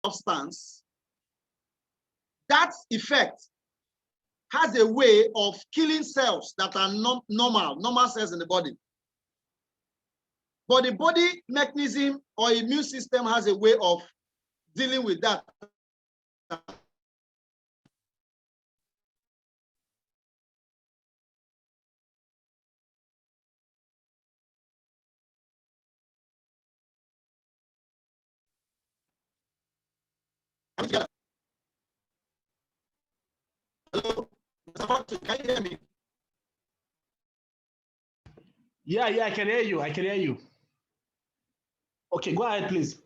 substance, that effect has a way of killing cells that are normal cells in the body. But the body mechanism or immune system has a way of dealing with that. Hello, can you hear me? Yeah, I can hear you. I can hear you. Okay, go ahead, please.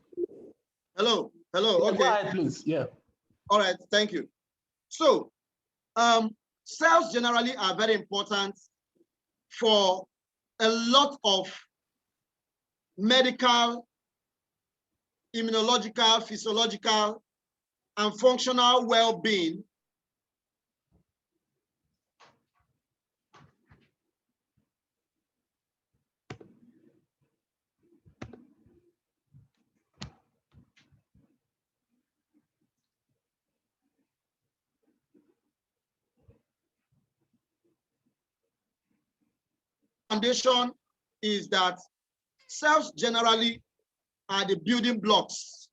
Hello. Yeah, okay. Go ahead, please. Yeah. All right, thank you. So, cells generally are very important for a lot of medical, immunological, physiological, and functional well-being. Foundation is that cells generally are the building blocks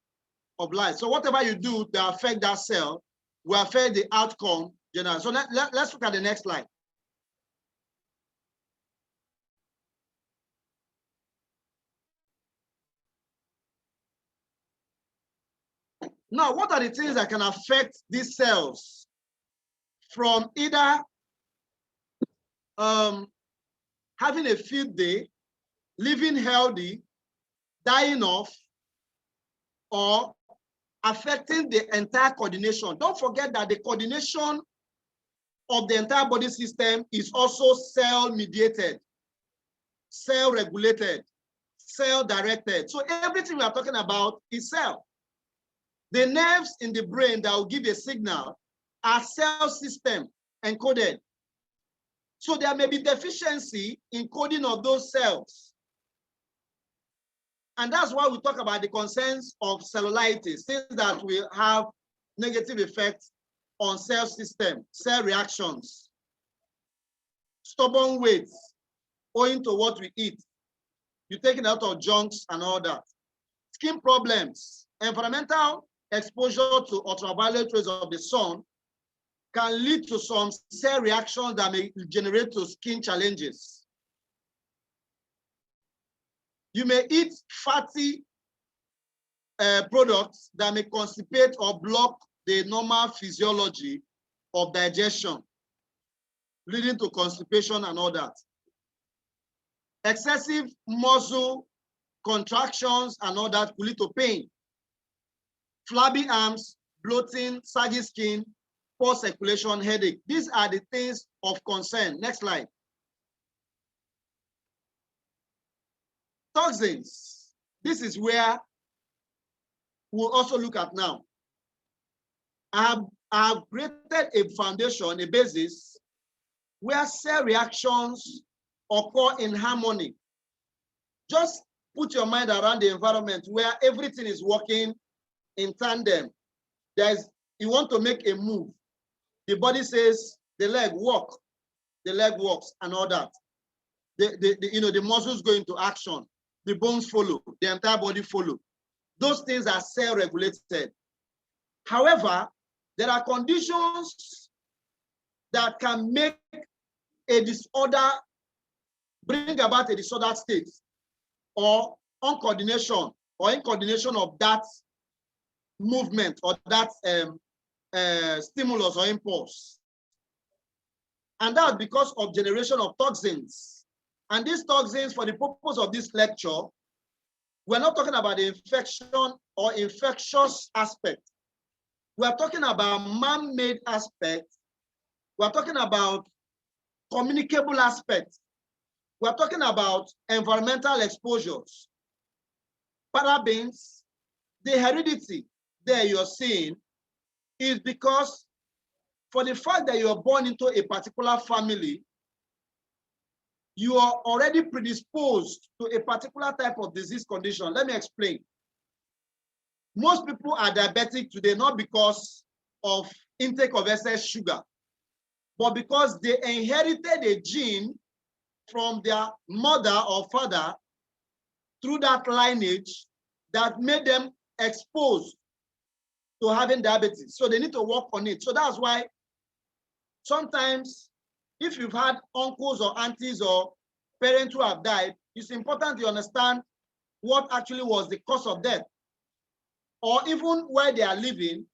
of life. So whatever you do that affect that cell will affect the outcome generally. So let's look at the next slide. Now, what are the things that can affect these cells from either having a field day, living healthy, dying off, or affecting the entire coordination? Don't forget that the coordination of the entire body system is also cell-mediated, cell-regulated, cell-directed. So everything we are talking about is cell. The nerves in the brain that will give a signal are cell system encoded. So there may be deficiency in coding of those cells. And that's why we talk about the concerns of cellulitis, things that will have negative effects on cell system, cell reactions, stubborn weight, owing to what we eat. You're taking out of junks and all that. Skin problems, environmental exposure to ultraviolet rays of the sun can lead to some cell reactions that may generate to skin challenges. You may eat fatty products that may constipate or block the normal physiology of digestion, leading to constipation and all that. Excessive muscle contractions and all that will lead to pain. Flabby arms, bloating, saggy skin, poor circulation, headache. These are the things of concern. Next slide. Toxins. This is where we'll also look at now. I have created a foundation, a basis, where cell reactions occur in harmony. Just put your mind around the environment where everything is working in tandem. You want to make a move. The body says, the leg walk, the leg walks, and all that. The muscles go into action, the bones follow, the entire body follow. Those things are cell-regulated. However, there are conditions that can make a disorder, bring about a disordered state, or uncoordination or incoordination of that movement or that stimulus or impulse. And that's because of generation of toxins. And these toxins, for the purpose of this lecture, we're not talking about the infection or infectious aspect. We're talking about man-made aspect. We're talking about communicable aspect. We're talking about environmental exposures. Parabens, the heredity there you're seeing is because for the fact that you're born into a particular family, you are already predisposed to a particular type of disease condition. Let me explain. most people are diabetic today not because of intake of excess sugar, but because they inherited a gene from their mother or father through that lineage that made them exposed to having diabetes. So they need to work on it. So that's why sometimes if you've had uncles or aunties or parents who have died, it's important to understand what actually was the cause of death, or even where they are living.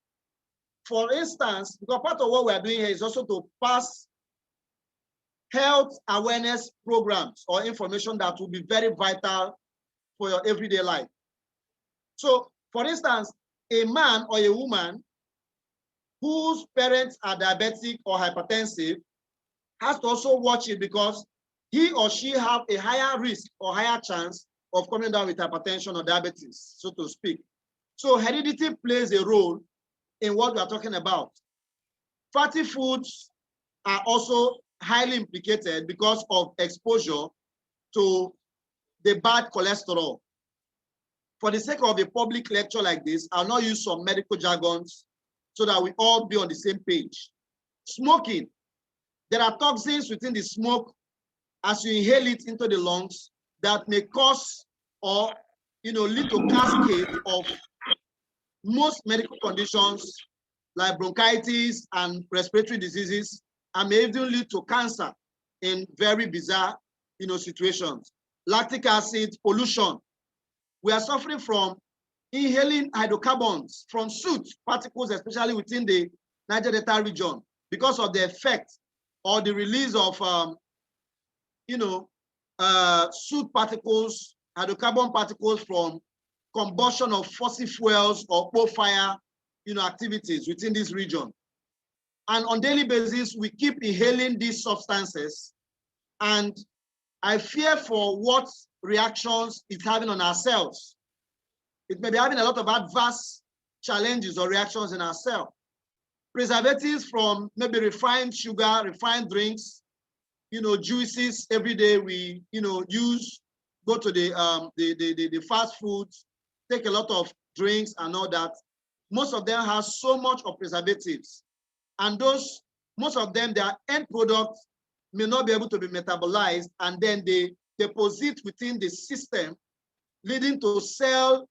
For instance, because part of what we are doing here is also to pass health awareness programs or information that will be very vital for your everyday life. So, for instance, a man or a woman whose parents are diabetic or hypertensive has to also watch it, because he or she have a higher risk or higher chance of coming down with hypertension or diabetes, so to speak. So heredity plays a role in what we are talking about. Fatty foods are also highly implicated because of exposure to the bad cholesterol. For the sake of a public lecture like this, I'll not use some medical jargons so that we all be on the same page. Smoking. There are toxins within the smoke as you inhale it into the lungs that may cause or lead to cascade of most medical conditions like bronchitis and respiratory diseases, and may even lead to cancer in very bizarre situations. Lactic acid pollution. We are suffering from inhaling hydrocarbons from soot particles, especially within the Niger Delta region, because of the effect or the release of soot particles, hydrocarbon particles from combustion of fossil fuels or coal fire activities within this region. And on a daily basis, we keep inhaling these substances, and I fear for what reactions it's having on ourselves. It may be having a lot of adverse challenges or reactions in ourselves. Preservatives from maybe refined sugar, refined drinks, juices every day we use, go to the fast foods, take a lot of drinks and all that. Most of them have so much of preservatives, and most of them, their end products may not be able to be metabolized, and then they deposit within the system, leading to cell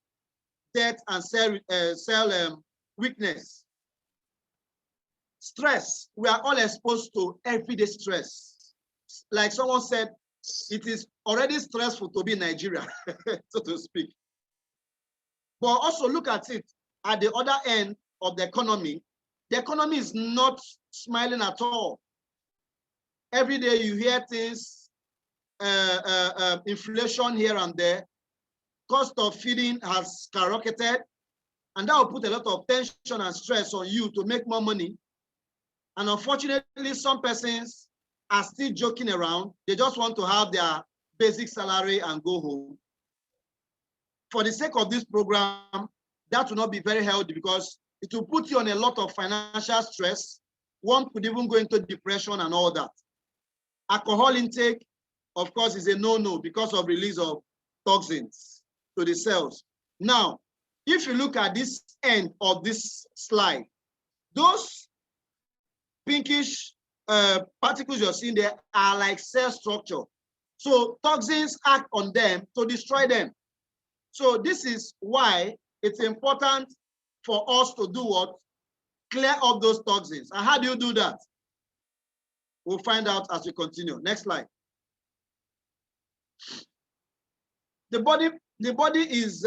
death and cell weakness. Stress. We are all exposed to everyday stress. Like someone said, it is already stressful to be in Nigeria, so to speak. But also look at it at the other end of the economy. The economy is not smiling at all. Every day you hear things, inflation here and there, cost of feeding has skyrocketed, and that will put a lot of tension and stress on you to make more money. And unfortunately, some persons are still joking around. They just want to have their basic salary and go home. For the sake of this program, that will not be very healthy, because it will put you on a lot of financial stress. One could even go into depression and all that. Alcohol intake, of course, is a no-no because of release of toxins to the cells. Now, if you look at this end of this slide, those pinkish particles you're seeing there are like cell structure. So toxins act on them to destroy them. So this is why it's important for us to do what? Clear up those toxins. And how do you do that? We'll find out as we continue. Next slide. The body is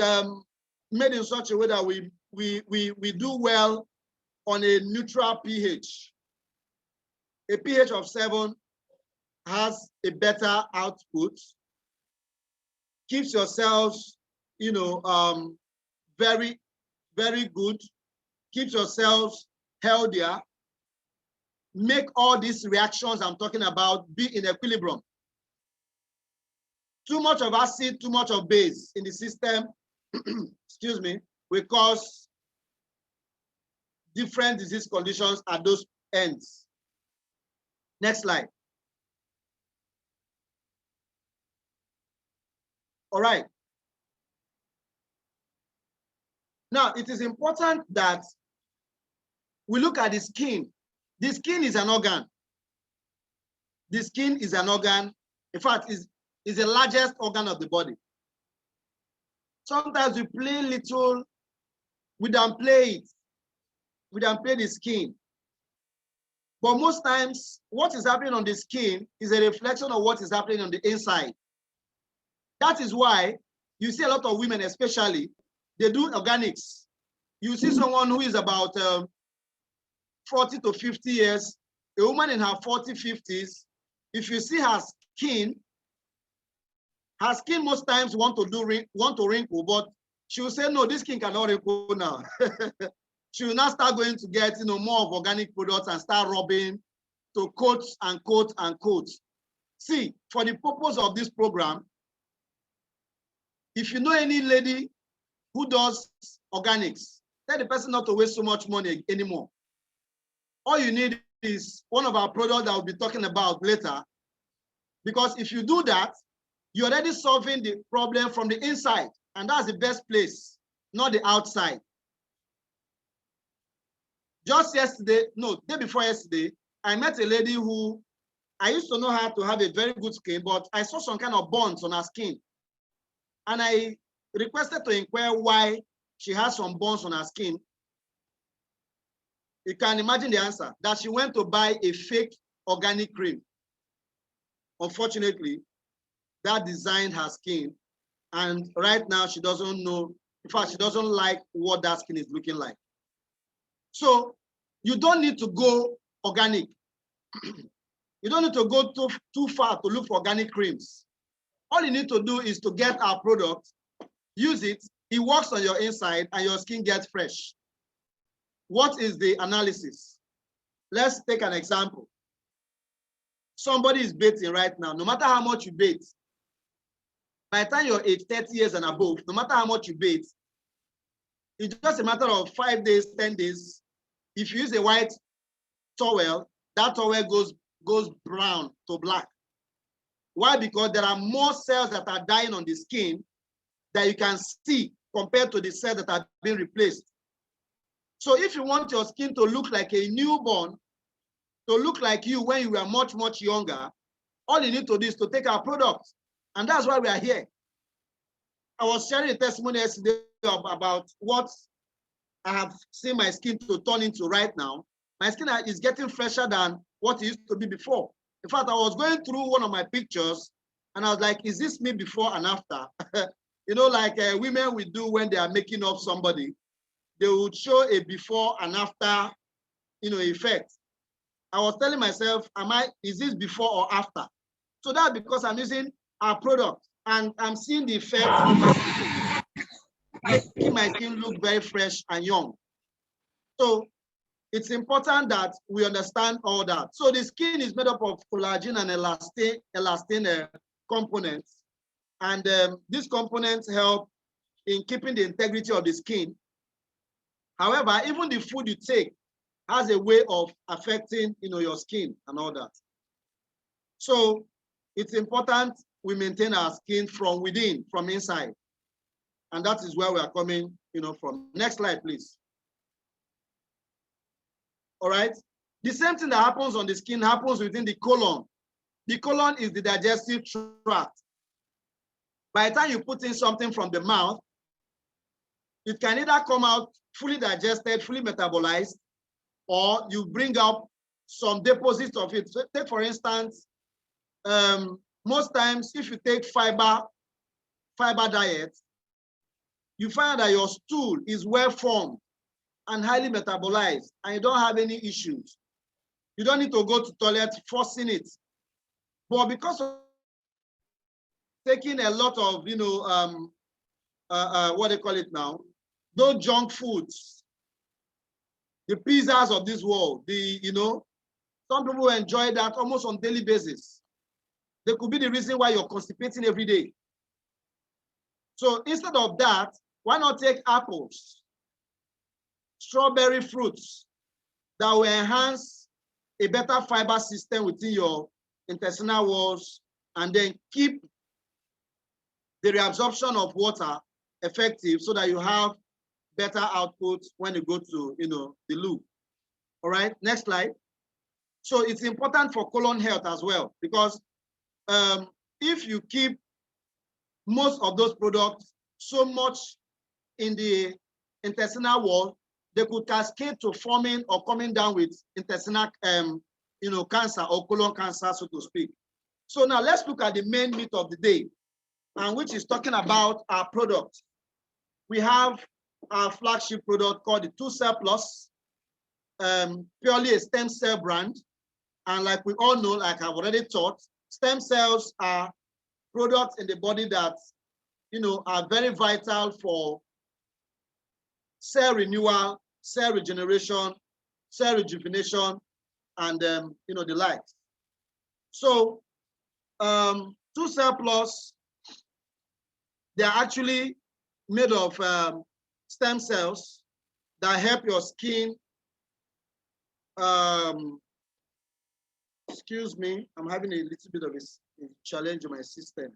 made in such a way that we do well on a neutral pH. A pH of 7 has a better output, keeps your cells, very, very good, keeps your cells healthier, make all these reactions I'm talking about be in equilibrium. Too much of acid, too much of base in the system, excuse me, will cause different disease conditions at those ends. Next slide. All right. Now, it is important that we look at the skin. The skin is an organ. The skin is an organ. In fact, is the largest organ of the body. Sometimes we play little, we downplay it. We downplay the skin. But most times, what is happening on the skin is a reflection of what is happening on the inside. That is why you see a lot of women, especially, they do organics. You see someone who is about 40 to 50 years, a woman in her 40s, 50s, if you see her skin most times want to wrinkle, but she will say, no, this skin cannot wrinkle now. She will now start going to get more of organic products and start rubbing to coat and coat and coat. See, for the purpose of this program, if you know any lady who does organics, tell the person not to waste so much money anymore. All you need is one of our products that we'll be talking about later. Because if you do that, you're already solving the problem from the inside. And that's the best place, not the outside. Just yesterday, no, day before yesterday, I met a lady who, I used to know her to have a very good skin, but I saw some kind of burns on her skin. And I requested to inquire why she has some burns on her skin. You can imagine the answer, that she went to buy a fake organic cream. Unfortunately, that designed her skin. And right now she doesn't know, in fact, she doesn't like what that skin is looking like. So you don't need to go organic. You don't need to go too far to look for organic creams. All you need to do is to get our product, use it, it works on your inside and your skin gets fresh. What is the analysis? Let's take an example. Somebody is bathing right now. No matter how much you bathe, by the time you're age 30 years and above, no matter how much you bathe, it's just a matter of 5 days, 10 days. If you use a white towel, that towel goes brown to black. Why? Because there are more cells that are dying on the skin that you can see compared to the cells that are being replaced. So if you want your skin to look like a newborn, to look like you when you were much, much younger, all you need to do is to take our product. And that's why we are here. I was sharing a testimony yesterday about what I have seen my skin to turn into right now. My skin is getting fresher than what it used to be before. In fact, I was going through one of my pictures and I was like, is this me before and after? Like women will do when they are making up somebody. They would show a before and after, effect. I was telling myself, is this before or after? So that's because I'm using our product and I'm seeing the effect, making my skin look very fresh and young. So it's important that we understand all that. So the skin is made up of collagen and elastin components. And these components help in keeping the integrity of the skin. However, even the food you take has a way of affecting your skin and all that. So it's important we maintain our skin from within, from inside. And that is where we are coming from. Next slide, please. All right. The same thing that happens on the skin happens within the colon. The colon is the digestive tract. By the time you put in something from the mouth, it can either come out fully digested, fully metabolized, or you bring up some deposits of it. So take, for instance, most times if you take fiber diet, you find that your stool is well formed and highly metabolized, and you don't have any issues. You don't need to go to toilet forcing it. But because of taking a lot of, what they call it now, those junk foods, the pizzas of this world, some people enjoy that almost on a daily basis. They could be the reason why you're constipating every day. So instead of that, why not take apples, strawberry fruits that will enhance a better fiber system within your intestinal walls and then keep the reabsorption of water effective so that you have better output when you go to, the loop. All right, next slide. So it's important for colon health as well, because if you keep most of those products so much in the intestinal wall, they could cascade to forming or coming down with intestinal, cancer or colon cancer, so to speak. So now let's look at the main meat of the day, and which is talking about our product. We have our flagship product called the 2Cell Plus, purely a stem cell brand. And like we all know, like I've already taught, stem cells are products in the body that, are very vital for cell renewal, cell regeneration, cell rejuvenation, and the likes. So 2Cell Plus, they're actually made of stem cells that help your skin. Excuse me, I'm having a little bit of a challenge in my system.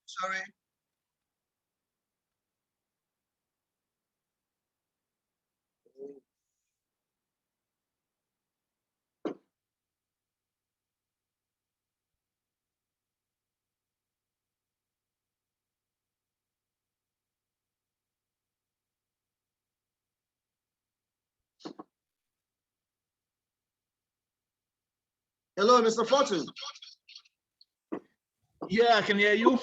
Sorry. Hello, Mr. Fortune. Yeah, I can hear you.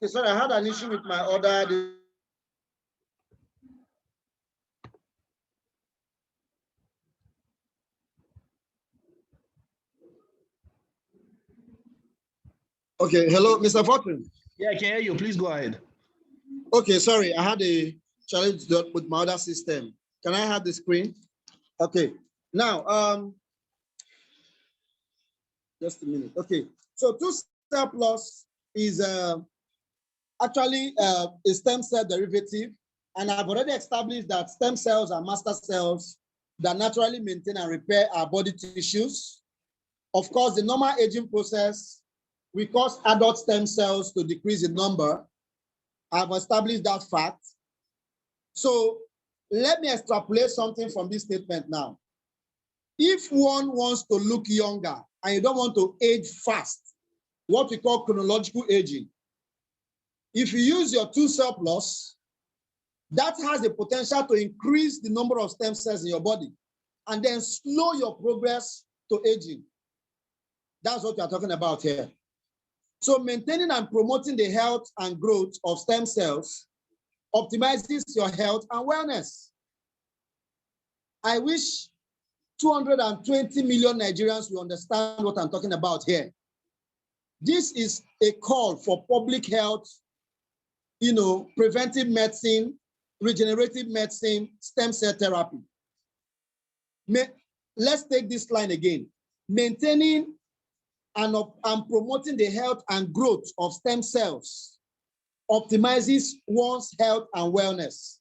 Okay, sorry, I had an issue with my order. Okay, hello, Mr. Fortune. Yeah, I can hear you. Please go ahead. Okay, sorry, I had a challenge with my other system. Can I have the screen? Okay, now, just a minute. Okay, so 2Cell Plus is actually a stem cell derivative, and I've already established that stem cells are master cells that naturally maintain and repair our body tissues. Of course, the normal aging process will cause adult stem cells to decrease in number. I've established that fact. So let me extrapolate something from this statement now. If one wants to look younger and you don't want to age fast, what we call chronological aging, if you use your 2Cell Plus, that has the potential to increase the number of stem cells in your body and then slow your progress to aging. That's what we are talking about here. So maintaining and promoting the health and growth of stem cells optimizes your health and wellness. I wish 220 million Nigerians will understand what I'm talking about here. This is a call for public health, preventive medicine, regenerative medicine, stem cell therapy. Let's take this line again. Maintaining and promoting the health and growth of stem cells optimizes one's health and wellness.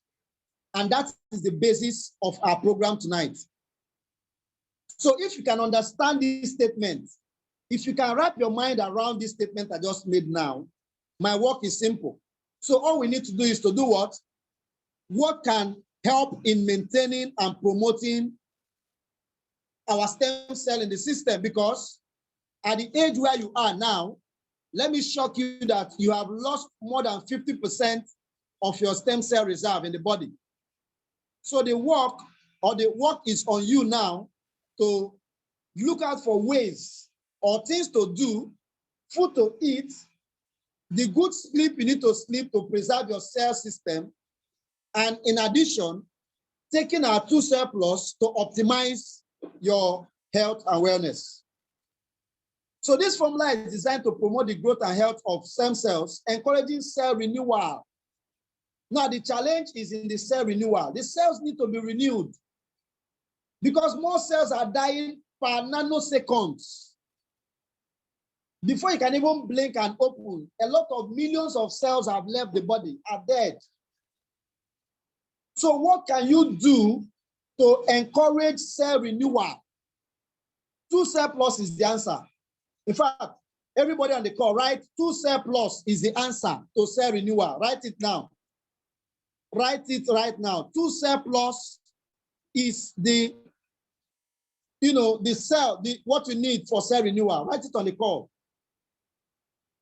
And that is the basis of our program tonight. So if you can understand this statement, if you can wrap your mind around this statement I just made now, my work is simple. So all we need to do is to do what? What can help in maintaining and promoting our stem cell in the system? Because at the age where you are now, let me shock you that you have lost more than 50% of your stem cell reserve in the body. So the work is on you now to look out for ways or things to do, food to eat, the good sleep you need to sleep to preserve your cell system, and in addition, taking our 2Cell Plus to optimize your health and wellness. So this formula is designed to promote the growth and health of stem cells, encouraging cell renewal. Now, the challenge is in the cell renewal. The cells need to be renewed because more cells are dying per nanoseconds. Before you can even blink and open, a lot of millions of cells have left the body, are dead. So what can you do to encourage cell renewal? 2cell plus is the answer. In fact, everybody on the call, write 2cell plus is the answer to cell renewal. Write it now. Write it right now. 2cell plus is the, the cell, what you need for cell renewal. Write it on the call.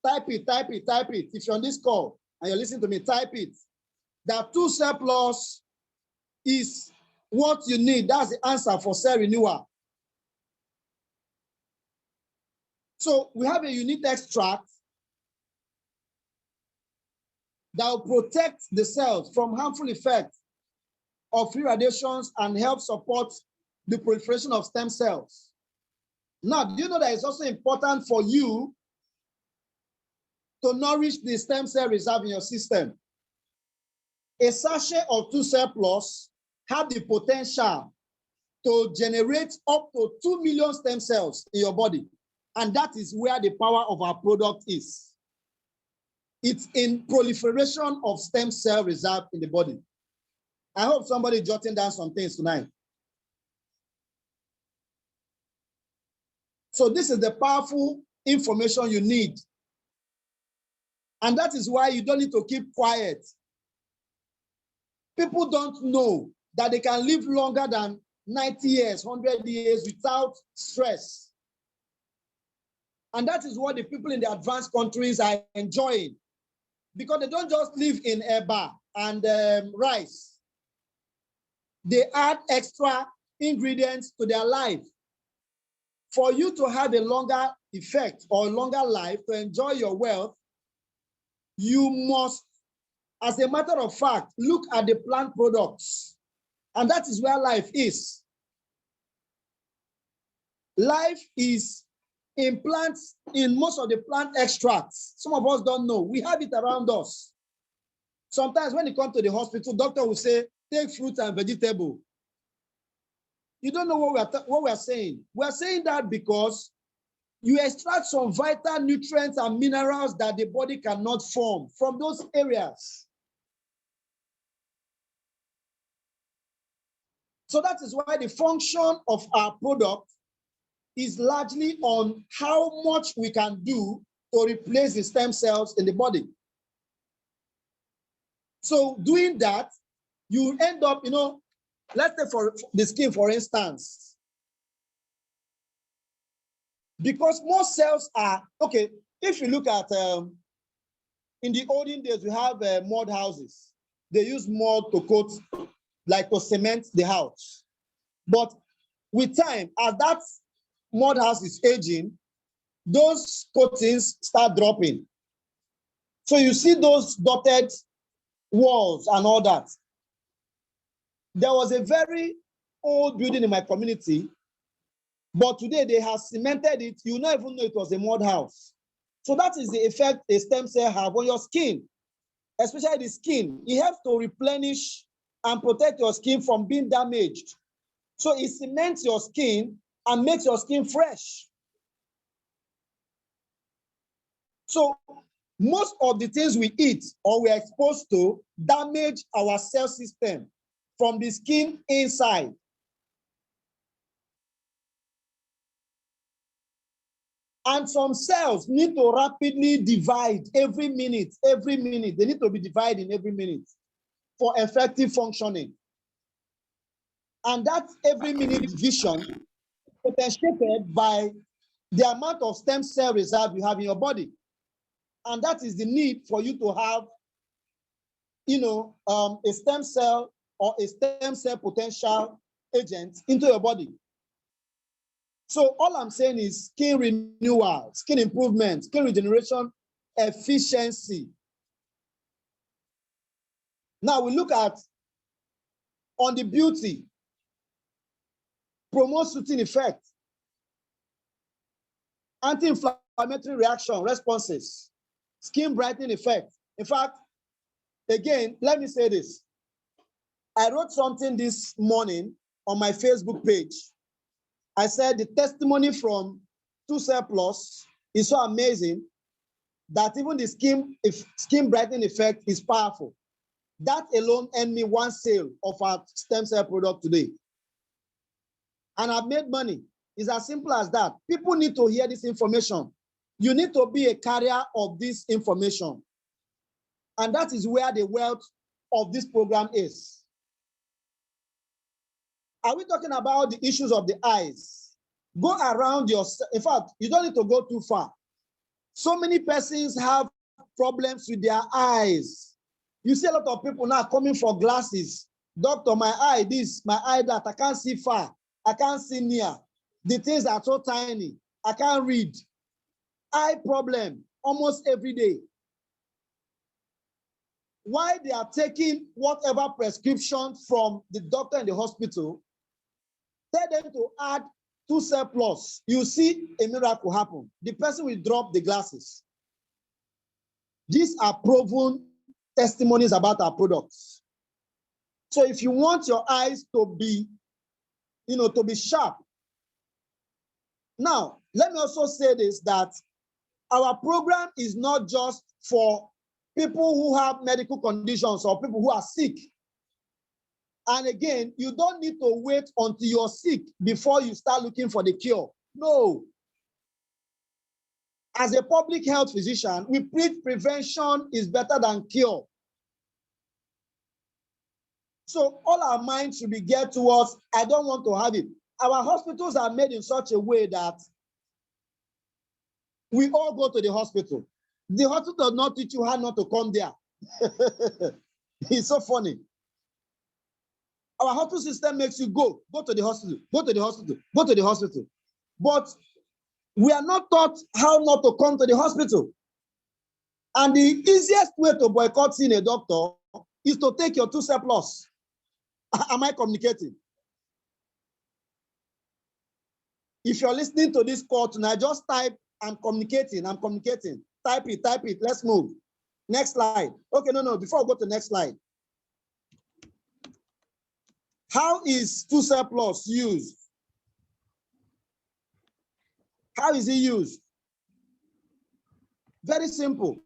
Type it, type it, type it. If you're on this call and you're listening to me, type it. That 2cell plus is what you need. That's the answer for cell renewal. So we have a unique extract that will protect the cells from harmful effects of free radiations and help support the proliferation of stem cells. Now, do you know that it's also important for you to nourish the stem cell reserve in your system? A sachet of 2cell plus have the potential to generate up to 2 million stem cells in your body. And that is where the power of our product is. It's in proliferation of stem cell reserve in the body. I hope somebody jotting down some things tonight. So this is the powerful information you need. And that is why you don't need to keep quiet. People don't know that they can live longer than 90 years, 100 years without stress. And that is what the people in the advanced countries are enjoying. Because they don't just live in eba and rice. They add extra ingredients to their life. For you to have a longer effect or a longer life, to enjoy your wealth, you must, as a matter of fact, look at the plant products. And that is where life is. Life is in plants, in most of the plant extracts. Some of us don't know. We have it around us. Sometimes when you come to the hospital, doctor will say, take fruit and vegetable. You don't know what we are saying. We are saying that because you extract some vital nutrients and minerals that the body cannot form from those areas. So that is why the function of our product is largely on how much we can do to replace the stem cells in the body. So doing that, you end up, let's say for the skin, for instance, because most cells are, okay, if you look at, in the olden days, we have mud houses. They use mud to coat, like to cement the house. But with time, as that mud house is aging, those coatings start dropping. So you see those dotted walls and all that. There was a very old building in my community, but today they have cemented it. You not even know it was a mud house. So that is the effect a stem cell have on your skin, especially the skin. It helps to replenish and protect your skin from being damaged. So it cements your skin and makes your skin fresh. So most of the things we eat or we're exposed to damage our cell system from the skin inside. And some cells need to rapidly divide every minute. They need to be divided every minute for effective functioning. And that every minute division is potentiated by the amount of stem cell reserve you have in your body. And that is the need for you to have, a stem cell or a stem cell potential agent into your body. So all I'm saying is skin renewal, skin improvement, skin regeneration, efficiency. Now we look at on the beauty, promote soothing effect, anti-inflammatory reaction responses, skin brightening effect. In fact, again, let me say this. I wrote something this morning on my Facebook page. I said the testimony from 2cell Plus is so amazing that even the skin brightening effect is powerful. That alone earned me 1 sale of our stem cell product today. And I've made money. It's as simple as that. People need to hear this information. You need to be a carrier of this information. And that is where the wealth of this program is. Are we talking about the issues of the eyes? Go around your, in fact, you don't need to go too far. So many persons have problems with their eyes. You see a lot of people now coming for glasses. Doctor, my eye this, my eye that, I can't see far, I can't see near. The things are so tiny, I can't read. Eye problem almost every day. Why they are taking whatever prescription from the doctor in the hospital, tell them to add 2 cell plus. You see a miracle happen. The person will drop the glasses. These are proven testimonies about our products. So if you want your eyes to be, to be sharp. Now, let me also say this, that our program is not just for people who have medical conditions or people who are sick. And again, you don't need to wait until you're sick before you start looking for the cure. No. As a public health physician, we preach prevention is better than cure. So all our minds should be geared towards, I don't want to have it. Our hospitals are made in such a way that we all go to the hospital. The hospital does not teach you how not to come there. It's so funny. Our hospital system makes you go to the hospital, go to the hospital, go to the hospital. But we are not taught how not to come to the hospital. And the easiest way to boycott seeing a doctor is to take your 2 cell plus. Am I communicating? If you're listening to this call tonight, just type, I'm communicating, I'm communicating. Type it, let's move. Next slide. Okay, no, before we go to the next slide. How is 2 cell plus used? How is it used? Very simple.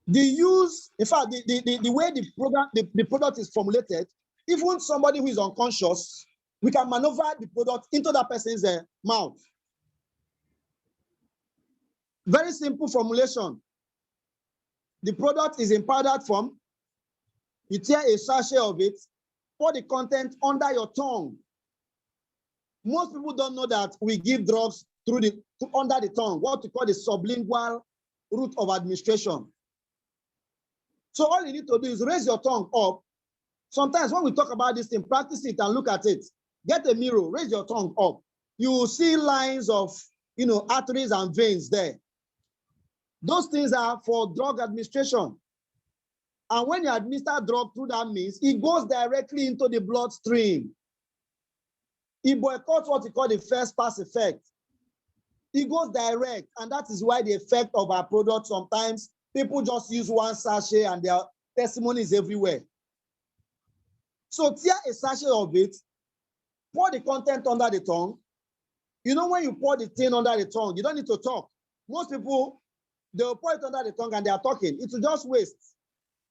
The use, in fact, the way the product is formulated, even somebody who is unconscious, we can maneuver the product into that person's mouth. Very simple formulation. The product is in powdered form. You tear a sachet of it, pour the content under your tongue. Most people don't know that we give drugs under the tongue, what we call the sublingual route of administration. So all you need to do is raise your tongue up. Sometimes when we talk about this thing, practice it and look at it. Get a mirror, raise your tongue up. You will see lines of, arteries and veins there. Those things are for drug administration. And when you administer drug through that means, it goes directly into the bloodstream. It boycotts what we call the first pass effect. It goes direct, and that is why the effect of our product, sometimes people just use 1 sachet and their testimony is everywhere. So tear a sachet of it, pour the content under the tongue. When you pour the thing under the tongue, you don't need to talk. Most people, they'll pour it under the tongue and they are talking. It will just waste.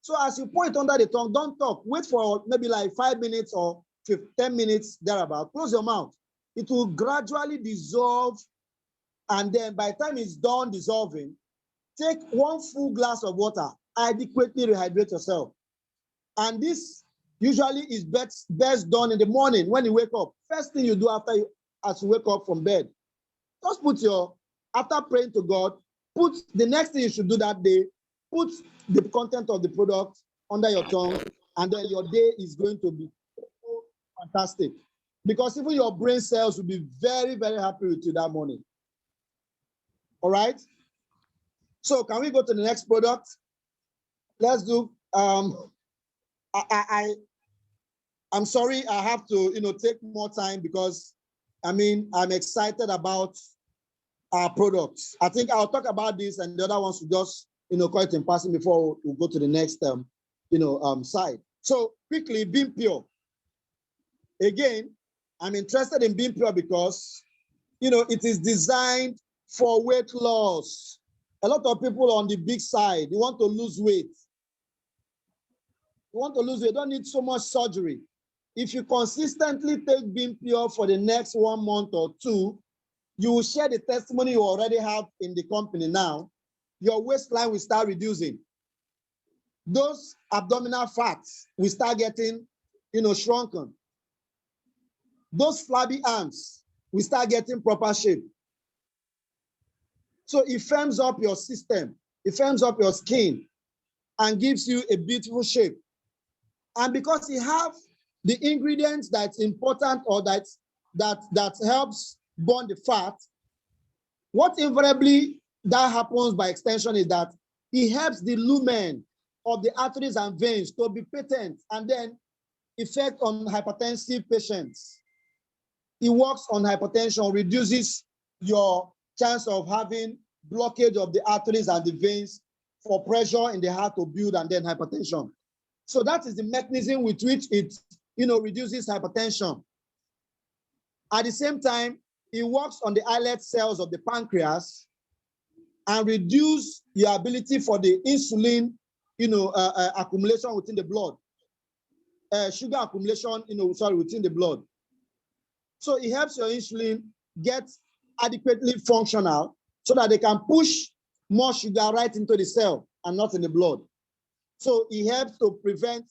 So as you pour it under the tongue, don't talk. Wait for maybe like 5 minutes or 10 minutes thereabout. Close your mouth. It will gradually dissolve. And then by the time it's done dissolving, take 1 full glass of water, adequately rehydrate yourself. And this usually is best done in the morning when you wake up. First thing you do as you wake up from bed, just after praying to God, the next thing you should do that day, put the content of the product under your tongue, and then your day is going to be fantastic. Because even your brain cells will be very, very happy with you that morning. All right? So can we go to the next product? Let's do, I'm sorry, I have to, take more time because, I'm excited about our products. I think I'll talk about this and the other ones will just, call it in passing before we go to the next, side. So quickly, Beam Pure. Again, I'm interested in Beam Pure because, it is designed for weight loss. A lot of people on the big side, you want to lose weight. You want to lose weight, you don't need so much surgery. If you consistently take Beam Pure for the next 1 month or 2, you will share the testimony you already have in the company now. Your waistline will start reducing. Those abdominal fats will start getting, shrunken. Those flabby arms will start getting proper shape. So it firms up your system, it firms up your skin, and gives you a beautiful shape. And because you have the ingredients that's important or that helps burn the fat, what invariably that happens by extension is that it helps the lumen of the arteries and veins to be patent, and then effect on hypertensive patients. It works on hypertension, reduces your chance of having blockage of the arteries and the veins for pressure in the heart to build and then hypertension. So that is the mechanism with which it reduces hypertension. At the same time, it works on the islet cells of the pancreas and reduce your ability for the insulin accumulation within the blood, sugar accumulation within the blood. So it helps your insulin get adequately functional so that they can push more sugar right into the cell and not in the blood. So it helps to prevent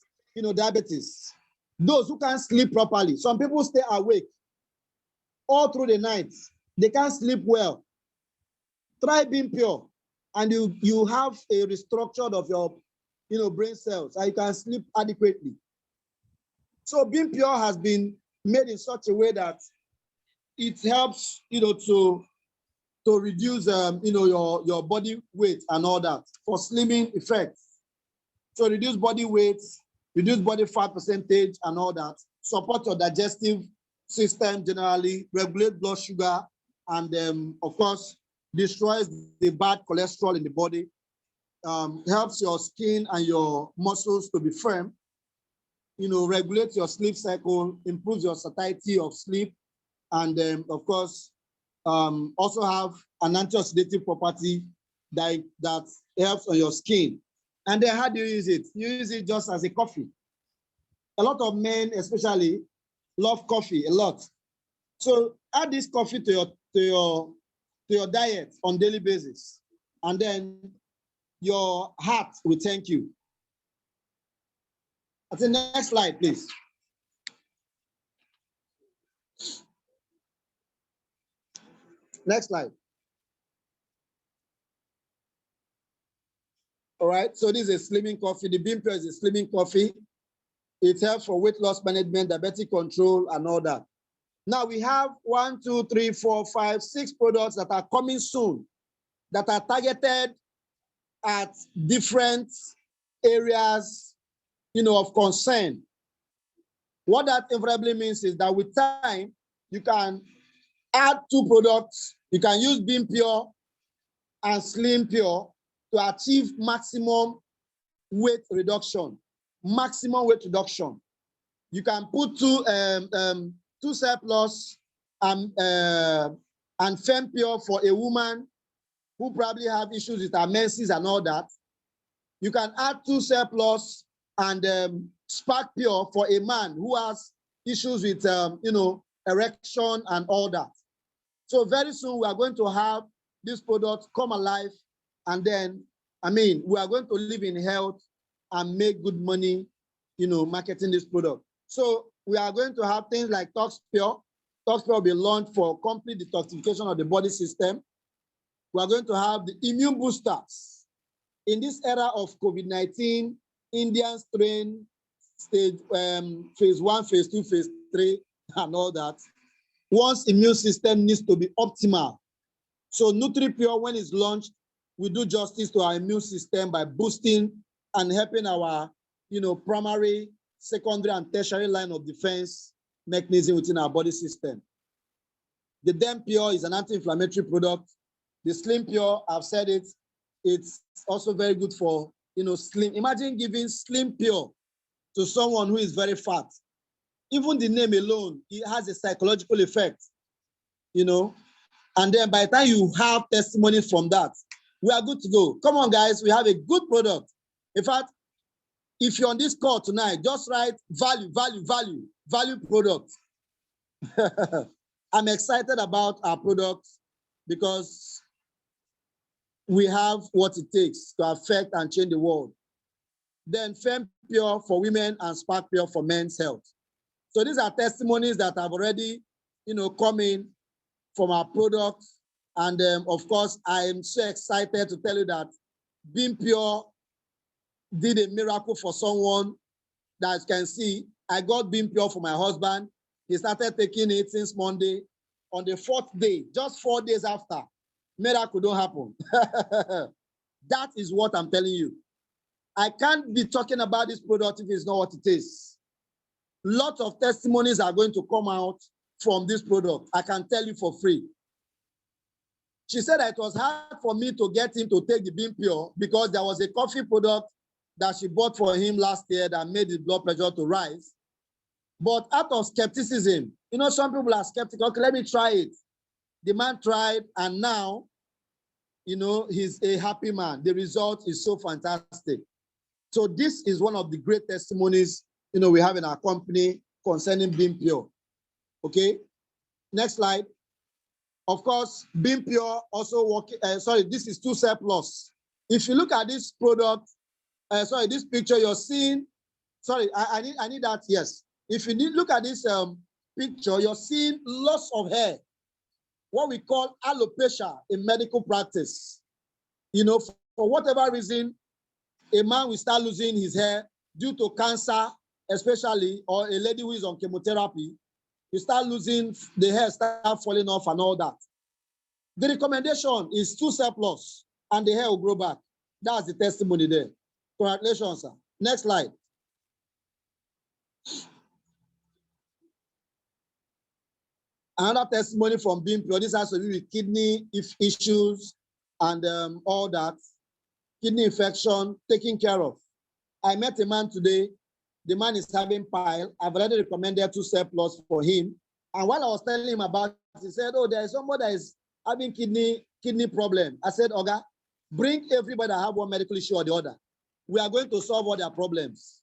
diabetes. Those who can't sleep properly, some people stay awake all through the night, they can't sleep well. Try Beam Pure, and you have a restructure of your brain cells, and you can sleep adequately. So Beam Pure has been made in such a way that it helps to reduce your body weight and all that for slimming effects. So reduce body weight, reduce body fat percentage and all that, support your digestive system generally, regulate blood sugar, and of course destroys the bad cholesterol in the body, helps your skin and your muscles to be firm, regulate your sleep cycle, improves your satiety of sleep, and of course also have an antioxidative property that helps on your skin. And then how do you use it? You use it just as a coffee. A lot of men especially love coffee a lot. So add this coffee to your diet on daily basis, and then your heart will thank you. At the next slide, please. Next slide. All right, so this is a slimming coffee. The Beam Pure is a slimming coffee. It helps for weight loss management, diabetic control, and all that. Now we have 1, 2, 3, 4, 5, 6 products that are coming soon that are targeted at different areas, of concern. What that invariably means is that with time, you can add 2 products. You can use Beam Pure and Slim Pure to achieve maximum weight reduction. Maximum weight reduction. You can put 2 Cell Plus and Fem Pure for a woman who probably have issues with her menses and all that. You can add 2 Cell Plus and Spark Pure for a man who has issues with erection and all that. So very soon we are going to have this product come alive, and then we are going to live in health and make good money, marketing this product. So we are going to have things like Tox Pure. Tox Pure will be launched for complete detoxification of the body system. We are going to have the immune boosters. In this era of COVID-19, Indian strain, stage phase 1, phase 2, phase 3, and all that, one's immune system needs to be optimal. So NutriPure, when it's launched, we do justice to our immune system by boosting and helping our, primary, secondary, and tertiary line of defense mechanism within our body system. The Dem Pure is an anti-inflammatory product. The Slim Pure, I've said it, it's also very good for, slim. Imagine giving Slim Pure to someone who is very fat. Even the name alone, it has a psychological effect, And then by the time you have testimonies from that, we are good to go. Come on, guys, we have a good product. In fact, if you're on this call tonight, just write value, value, value, value product. I'm excited about our product because we have what it takes to affect and change the world. Then Fem Pure for women and Spark Pure for men's health. So these are testimonies that have already, come in from our products. And of course, I am so excited to tell you that Beam Pure did a miracle for someone that you can see. I got Beam Pure for my husband. He started taking it since Monday. On the 4th day, just 4 days after, miracle don't happen. That is what I'm telling you. I can't be talking about this product if it's not what it is. Lots of testimonies are going to come out from this product. I can tell you for free. She said that it was hard for me to get him to take the Beam Pure because there was a coffee product that she bought for him last year that made his blood pressure to rise. But out of skepticism, some people are skeptical. Okay, let me try it. The man tried, and now, he's a happy man. The result is so fantastic. So this is one of the great testimonies, we have in our company concerning Beam Pure. Okay, next slide. Of course, Beam Pure also working. This is 2Cell Plus. If you look at this product, this picture, you're seeing. I need that. Yes. If you look at this picture, you're seeing loss of hair, what we call alopecia in medical practice. For whatever reason, a man will start losing his hair due to cancer, especially, or a lady who is on chemotherapy. You start losing the hair, start falling off and all that. The recommendation is 2Cell Plus, and the hair will grow back. That's the testimony there. Congratulations, sir. Next slide. Another testimony from Beam Pure. This has to do with kidney issues and all that. Kidney infection, taken care of. I met a man today. The man is having pile. I've already recommended 2Cell Plus for him. And while I was telling him about it, he said, oh, there is somebody that is having kidney problem. I said, Oga, bring everybody that have one medical issue or the other. We are going to solve all their problems.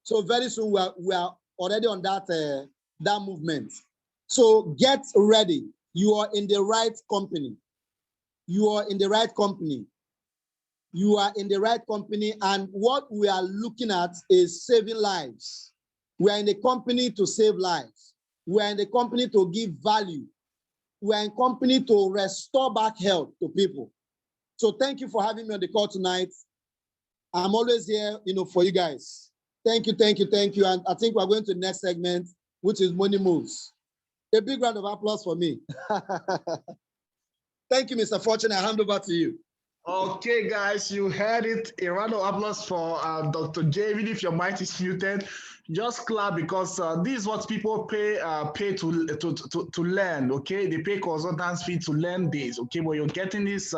So very soon we are already on that movement. So get ready. You are in the right company. You are in the right company. You are in the right company. And what we are looking at is saving lives. We are in a company to save lives. We are in the company to give value. We are in company to restore back health to people. So thank you for having me on the call tonight. I'm always here, for you guys. Thank you, thank you, thank you. And I think we're going to the next segment, which is Money Moves. A big round of applause for me. Thank you, Mr. Fortune. I hand over to you. Okay, guys, you heard it. A round of applause for Dr. J. Even if your mic is muted, just clap because this is what people pay to learn. Okay, they pay consultants fee to learn this. Okay, but you're getting this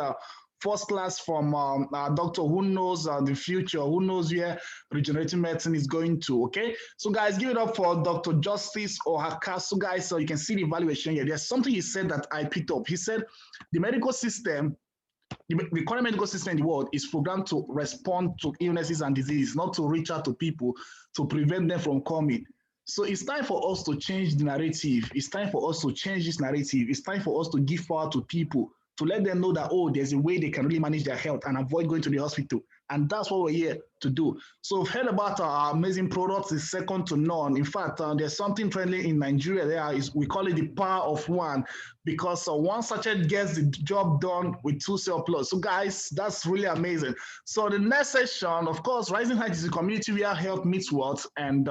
first class from a doctor who knows the future, who knows where regenerative medicine is going to. Okay, so guys, give it up for Dr. Justice Ohaka. So guys, so you can see the evaluation here. There's something he said that I picked up. He said the medical system. The current medical system in the world is programmed to respond to illnesses and diseases, not to reach out to people to prevent them from coming. So it's time for us to change the narrative. It's time for us to change this narrative. It's time for us to give power to people, to let them know that, oh, there's a way they can really manage their health and avoid going to the hospital. And that's what we're here to do. So we've heard about our amazing products. It's second to none. In fact, there's something trendy in Nigeria there. We call it the power of one, because one sachet gets the job done with 2Cell Plus. So guys, that's really amazing. So the next session, of course, Rising Heights is a community where health meets wealth. And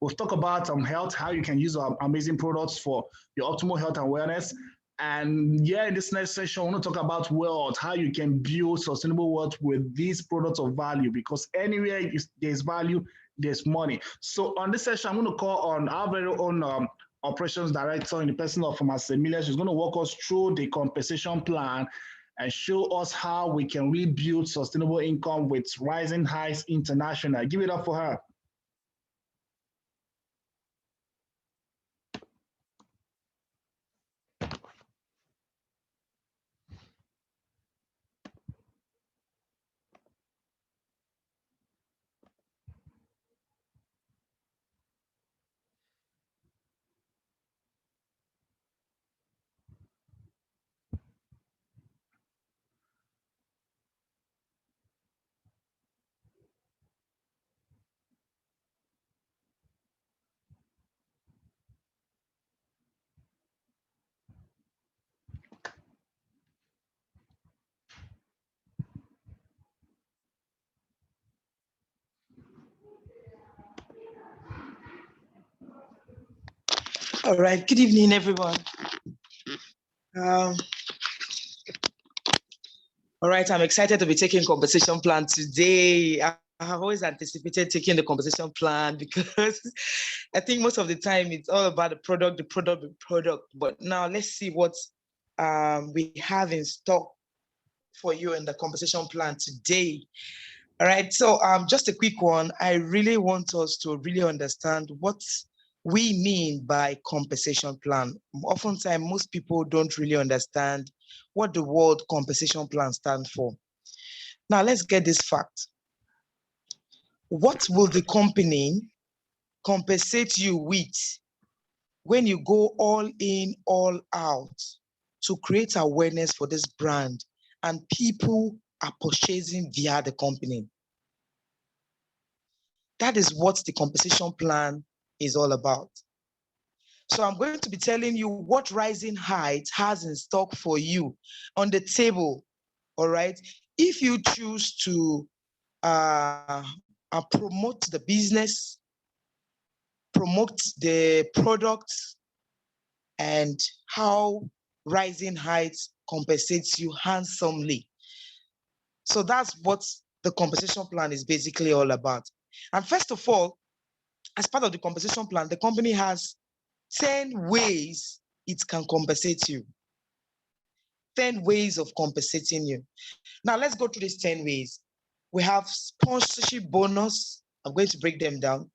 we'll talk about health, how you can use our amazing products for your optimal health and wellness. And yeah, in this next session, I want to talk about wealth, how you can build sustainable wealth with these products of value, because anywhere there's value, there's money. So on this session, I'm going to call on our very own operations director in the person of Ms. Emilia. She's going to walk us through the compensation plan and show us how we can rebuild sustainable income with Rising Heights International. Give it up for her. All right, good evening, everyone. All right, I'm excited to be taking compensation plan today. I have always anticipated taking the compensation plan because I think most of the time it's all about the product. But now let's see what we have in stock for you in the compensation plan today. All right, so just a quick one. I really want us to really understand what we mean by compensation plan. Oftentimes, most people don't really understand what the word compensation plan stands for. Now, let's get this fact. What will the company compensate you with when you go all in, all out to create awareness for this brand and people are purchasing via the company? That is what the compensation plan is all about. So I'm going to be telling you what Rising Heights has in stock for you on the table, all right? If you choose to promote the business, promote the product, and how Rising Heights compensates you handsomely. So that's what the compensation plan is basically all about. And first of all, as part of the compensation plan, the company has 10 ways it can compensate you. 10 ways of compensating you. Now let's go through these 10 ways. We have sponsorship bonus. I'm going to break them down.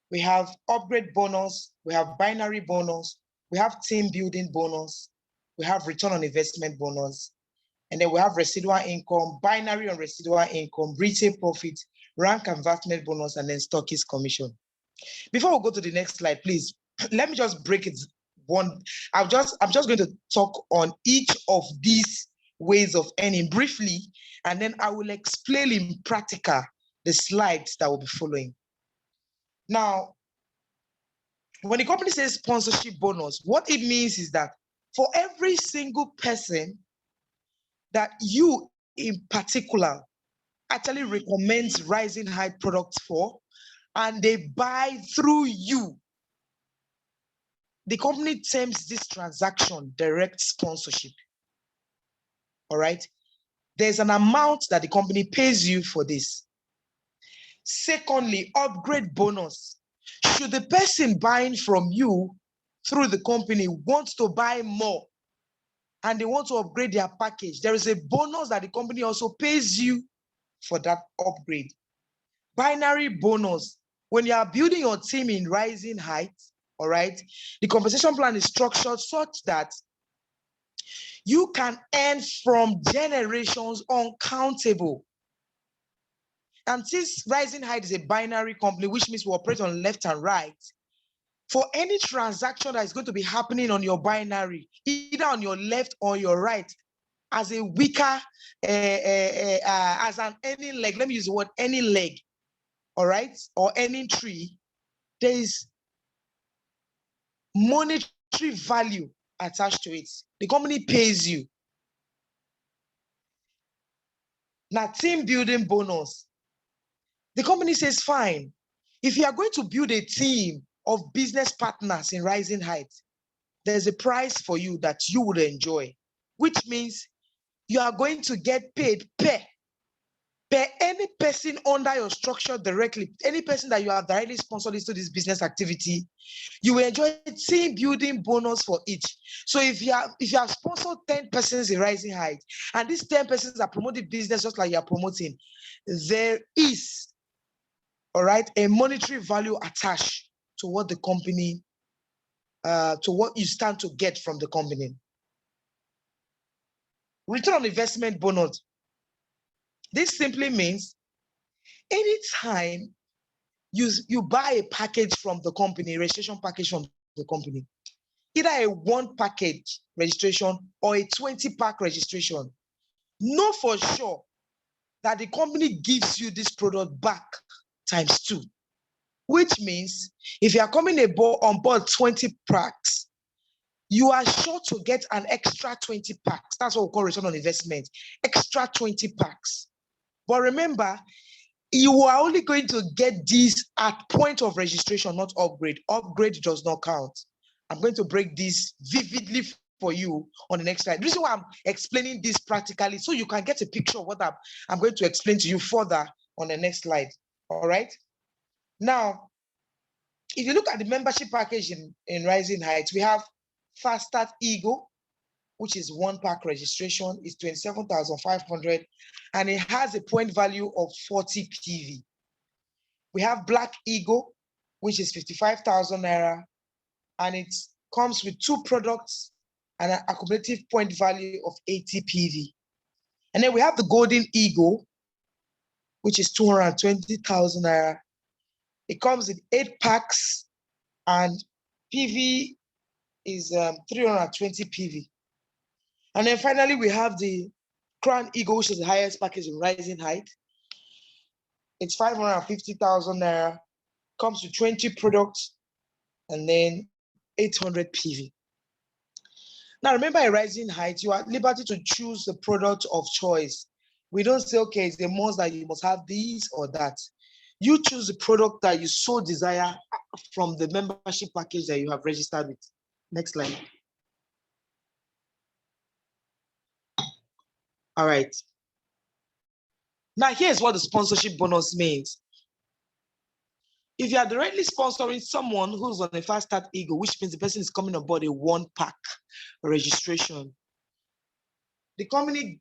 We have upgrade bonus. We have binary bonus. We have team building bonus. We have return on investment bonus. And then we have residual income, binary on residual income, retail profit, rank advancement bonus, and then stockist commission. Before we go to the next slide, please, let me just break it one. I'm just going to talk on each of these ways of earning briefly, and then I will explain in practical the slides that will be following. Now, when the company says sponsorship bonus, what it means is that for every single person that you in particular actually recommends Rising Heights products for, and they buy through you, the company terms this transaction direct sponsorship. All right? There's an amount that the company pays you for this. Secondly, upgrade bonus. Should the person buying from you through the company want to buy more and they want to upgrade their package, there is a bonus that the company also pays you for that upgrade. Binary bonus. When you are building your team in Rising Heights, all right, the compensation plan is structured such that you can earn from generations uncountable. And since Rising Heights is a binary company, which means we operate on left and right, for any transaction that is going to be happening on your binary, either on your left or your right, as a weaker, as an any leg, let me use the word any leg, all right, or any tree, there is monetary value attached to it. The company pays you. Now, team building bonus. The company says, fine, if you are going to build a team of business partners in Rising Heights, there's a price for you that you would enjoy, which means you are going to get paid per any person under your structure directly, any person that you have directly sponsored into this business activity, you will enjoy a team building bonus for each. So if you have sponsored 10 persons in Rising Heights, and these 10 persons are promoting business just like you are promoting, there is, all right, a monetary value attached to what the company, to what you stand to get from the company. Return on investment bonus. This simply means anytime you buy a package from the company, registration package from the company, either a 1 package registration or a 20-pack registration, know for sure that the company gives you this product back ×2, which means if you are coming on board 20 packs, you are sure to get an extra 20 packs. That's what we call return on investment, extra 20 packs. But remember, you are only going to get these at point of registration, not upgrade. Upgrade does not count. I'm going to break this vividly for you on the next slide. The reason why I'm explaining this practically, so you can get a picture of what I'm going to explain to you further on the next slide. All right. Now, if you look at the membership package in Rising Heights, we have Fast Start Eagle, which is 1 pack registration, is 27,500, and it has a point value of 40 PV. We have Black Eagle, which is 55,000 naira, and it comes with 2 products and an accumulative point value of 80 PV. And then we have the Golden Eagle, which is 220,000 naira. It comes in 8 packs and PV is 320 PV. And then finally, we have the Crown Eagle, which is the highest package in Rising Height. It's 550,000 naira, comes with 20 products and then 800 PV. Now, remember, in Rising Height, you are at liberty to choose the product of choice. We don't say, okay, it's the most that you must have this or that. You choose the product that you so desire from the membership package that you have registered with. Next slide. All right. Now, here's what the sponsorship bonus means. If you are directly sponsoring someone who's on a Fast Start Eagle, which means the person is coming on board a 1 pack registration, the company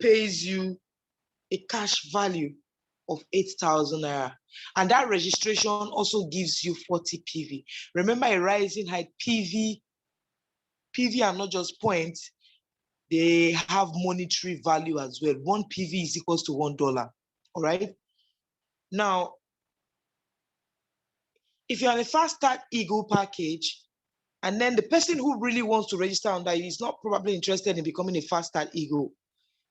pays you a cash value of 8,000 naira. And that registration also gives you 40 PV. Remember, a Rising Height PV are not just points, they have monetary value as well. 1 PV is equals to $1. All right. Now, if you're on a Fast Start Eagle package, and then the person who really wants to register on that is not probably interested in becoming a Fast Start Eagle.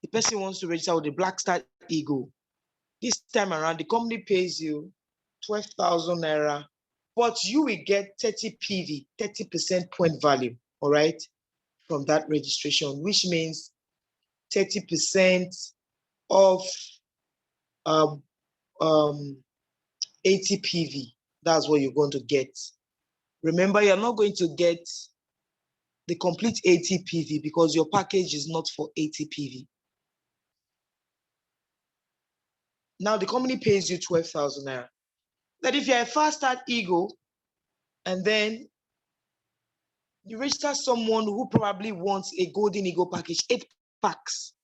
The person wants to register with a Black Start Eagle. This time around, the company pays you 12,000 naira, but you will get 30 PV, 30% point value, all right, from that registration, which means 30% of 80 PV. That's what you're going to get. Remember, you're not going to get the complete 80 PV because your package is not for 80 PV. Now, the company pays you 12,000 naira. That if you're a Fast Start Eagle, and then you register someone who probably wants a Golden Eagle package, 8 packs,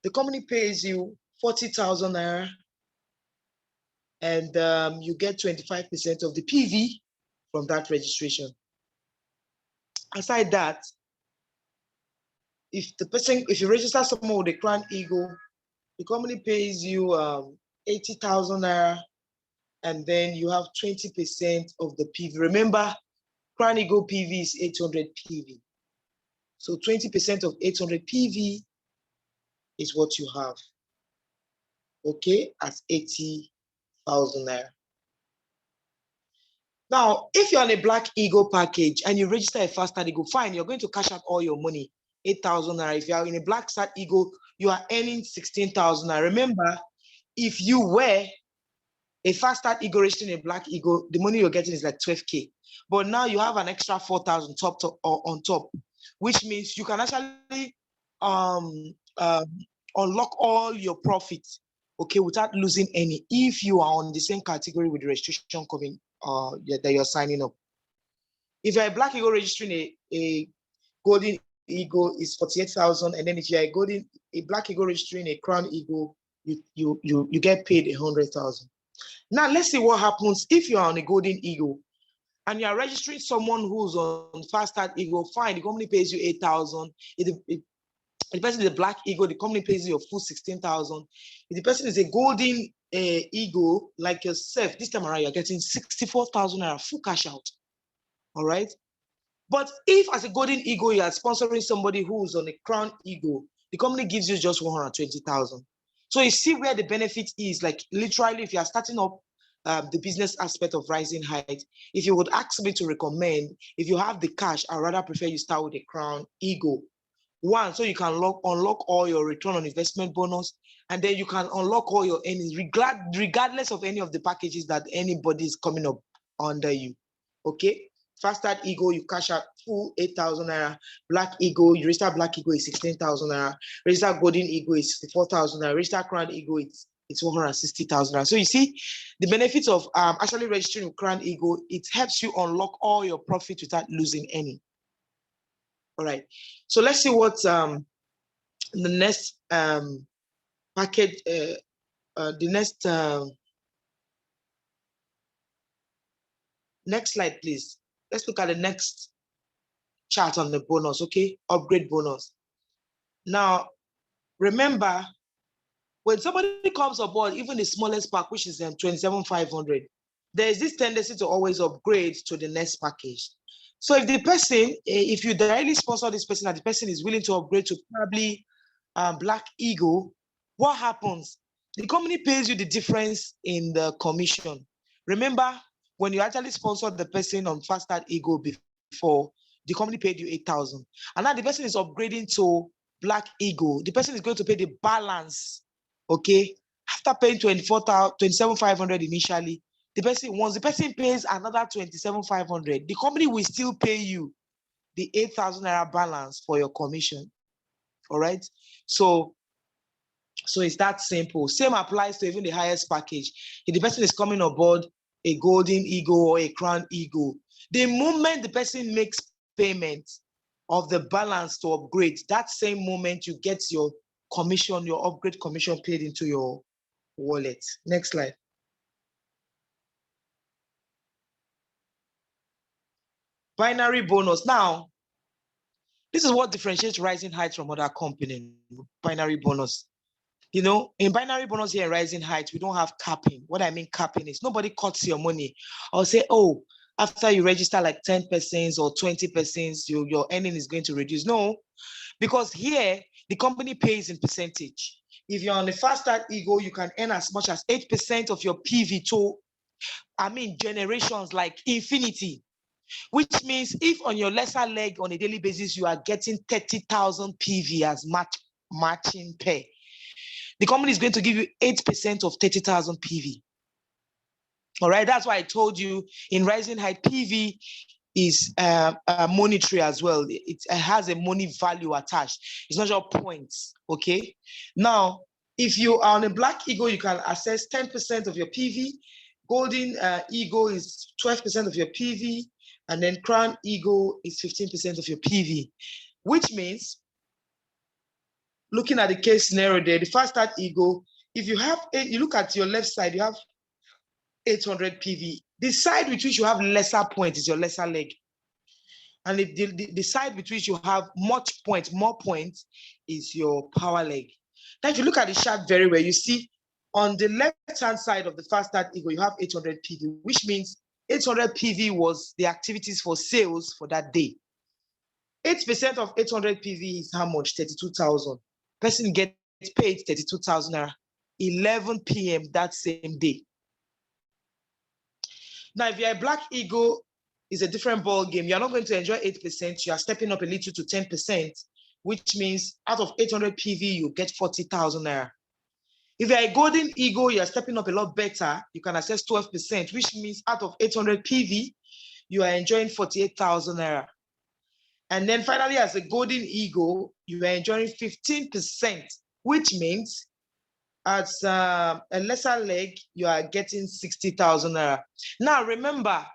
the company pays you 40,000 naira, and you get 25% of the PV from that registration. Aside that, if you register someone with a Crown Eagle, the company pays you 80,000 naira, and then you have 20% of the PV. Remember, Crown Eagle PV is 800 PV. So 20% of 800 PV is what you have. Okay, at 80,000 naira. Now, if you're on a Black Eagle package and you register a Fast Start Eagle, fine, you're going to cash out all your money, 8,000 naira. If you're in a Black Start Eagle, you are earning 16,000 naira. Remember, if you were a Fast Start Eagle registering a Black Eagle, the money you're getting is like 12K. But now you have an extra 4,000 on top, which means you can actually unlock all your profits, okay, without losing any, if you are on the same category with the registration coming that you're signing up. If you're a Black Eagle registering a Golden Eagle is 48,000, and then if you're a Black Eagle registering a Crown Eagle, you get paid 100,000. Now let's see what happens if you are on a Golden Eagle and you are registering someone who's on Fast Start Eagle. Fine, the company pays you 8,000. If the person is a Black Eagle, the company pays you a full 16,000. If the person is a Golden Eagle like yourself, this time around you're getting 64,000 naira full cash out. All right. But if as a Golden Eagle you are sponsoring somebody who's on a Crown Eagle, the company gives you just 120,000. So you see where the benefit is. Like literally, if you are starting up the business aspect of Rising Height, if you would ask me to recommend, if you have the cash, I'd rather prefer you start with a Crown Eagle. One, so you can unlock all your return on investment bonus, and then you can unlock all your earnings, regardless of any of the packages that anybody is coming up under you. Okay. Fast Start Eagle, you cash out full 8,000 naira. Black Eagle, you register Black Eagle is 16,000 naira. Register Golden Eagle is 64,000 naira. Register Crown Eagle, it's 160,000 naira. So you see the benefits of actually registering with Crown Eagle, it helps you unlock all your profit without losing any. All right. So let's see what the next package, the next next slide, please. Let's look at the next chart on the bonus, okay? Upgrade bonus. Now, remember, when somebody comes aboard, even the smallest pack, which is 27,500, there is this tendency to always upgrade to the next package. So if the person, if you directly sponsor this person and the person is willing to upgrade to probably Black Eagle, what happens? The company pays you the difference in the commission. Remember, when you actually sponsored the person on Fast Start Eagle before, the company paid you 8,000. And now the person is upgrading to Black Eagle. The person is going to pay the balance, okay? After paying 27,500 initially, once the person pays another 27,500, the company will still pay you the 8,000 naira balance for your commission, all right? So it's that simple. Same applies to even the highest package. If the person is coming aboard a Golden Eagle or a Crown Eagle, the moment the person makes payment of the balance to upgrade, that same moment you get your commission, your upgrade commission paid into your wallet. Next slide. Binary bonus. Now, this is what differentiates Rising Heights from other companies. Binary bonus. You know, in binary bonus here in Rising Heights, we don't have capping. What I mean capping is nobody cuts your money or say, oh, after you register like 10% or 20%, your earning is going to reduce. No, because here the company pays in percentage. If you're on the Fast Start Eagle, you can earn as much as 8% of your PV to, generations like infinity. Which means if on your lesser leg on a daily basis, you are getting 30,000 PV as matching pay, the company is going to give you 8% of 30,000 PV. All right, that's why I told you in Rising Height, PV is monetary as well. It has a money value attached. It's not just points, okay? Now, if you are on a Black Eagle, you can access 10% of your PV. Golden Eagle is 12% of your PV. And then Crown Eagle is 15% of your PV, which means, looking at the case scenario there, the Fast Start Eagle, if you have, you look at your left side, you have 800 PV. The side with which you have lesser points is your lesser leg. And the side with which you have much points, more points, is your power leg. Now, if you look at the chart very well, you see on the left-hand side of the Fast Start Eagle, you have 800 PV, which means 800 PV was the activities for sales for that day. 8% of 800 PV is how much? 32,000. Person gets paid 32,000 naira, 11 p.m. that same day. Now, if you're a Black Eagle, it's a different ball game. You're not going to enjoy 8%. You are stepping up a little to 10%, which means out of 800 PV, you get 40,000 naira. If you're a Golden Eagle, you're stepping up a lot better. You can access 12%, which means out of 800 PV, you are enjoying 48,000 naira. And then finally, as a Golden Eagle, you are enjoying 15%, which means as a lesser leg, you are getting 60,000 naira. Now, remember,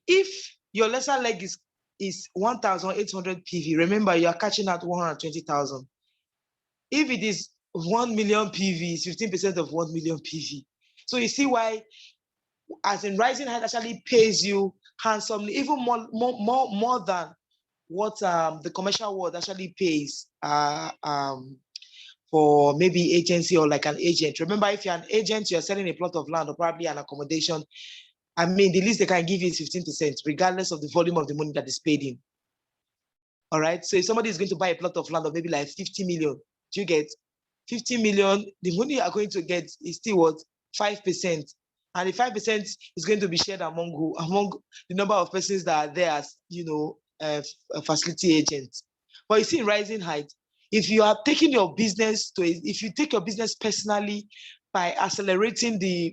if your lesser leg is 1,800 PV, remember, you are catching out 120,000. If it is 1 million PV, is 15% of 1 million PV. So you see why, as in Rising Height actually pays you handsomely, even more than what the commercial world actually pays for maybe agency or like an agent. Remember, if you're an agent, you're selling a plot of land or probably an accommodation, the least they can give you is 15%, regardless of the volume of the money that is paid in. All right. So if somebody is going to buy a plot of land of maybe like 50 million, do you get 50 million? The money you are going to get is still what? 5%. And the 5% is going to be shared among who? Among the number of persons that are there as, a facility agent. But you see, in Rising Height, if you are taking your business if you take your business personally by accelerating the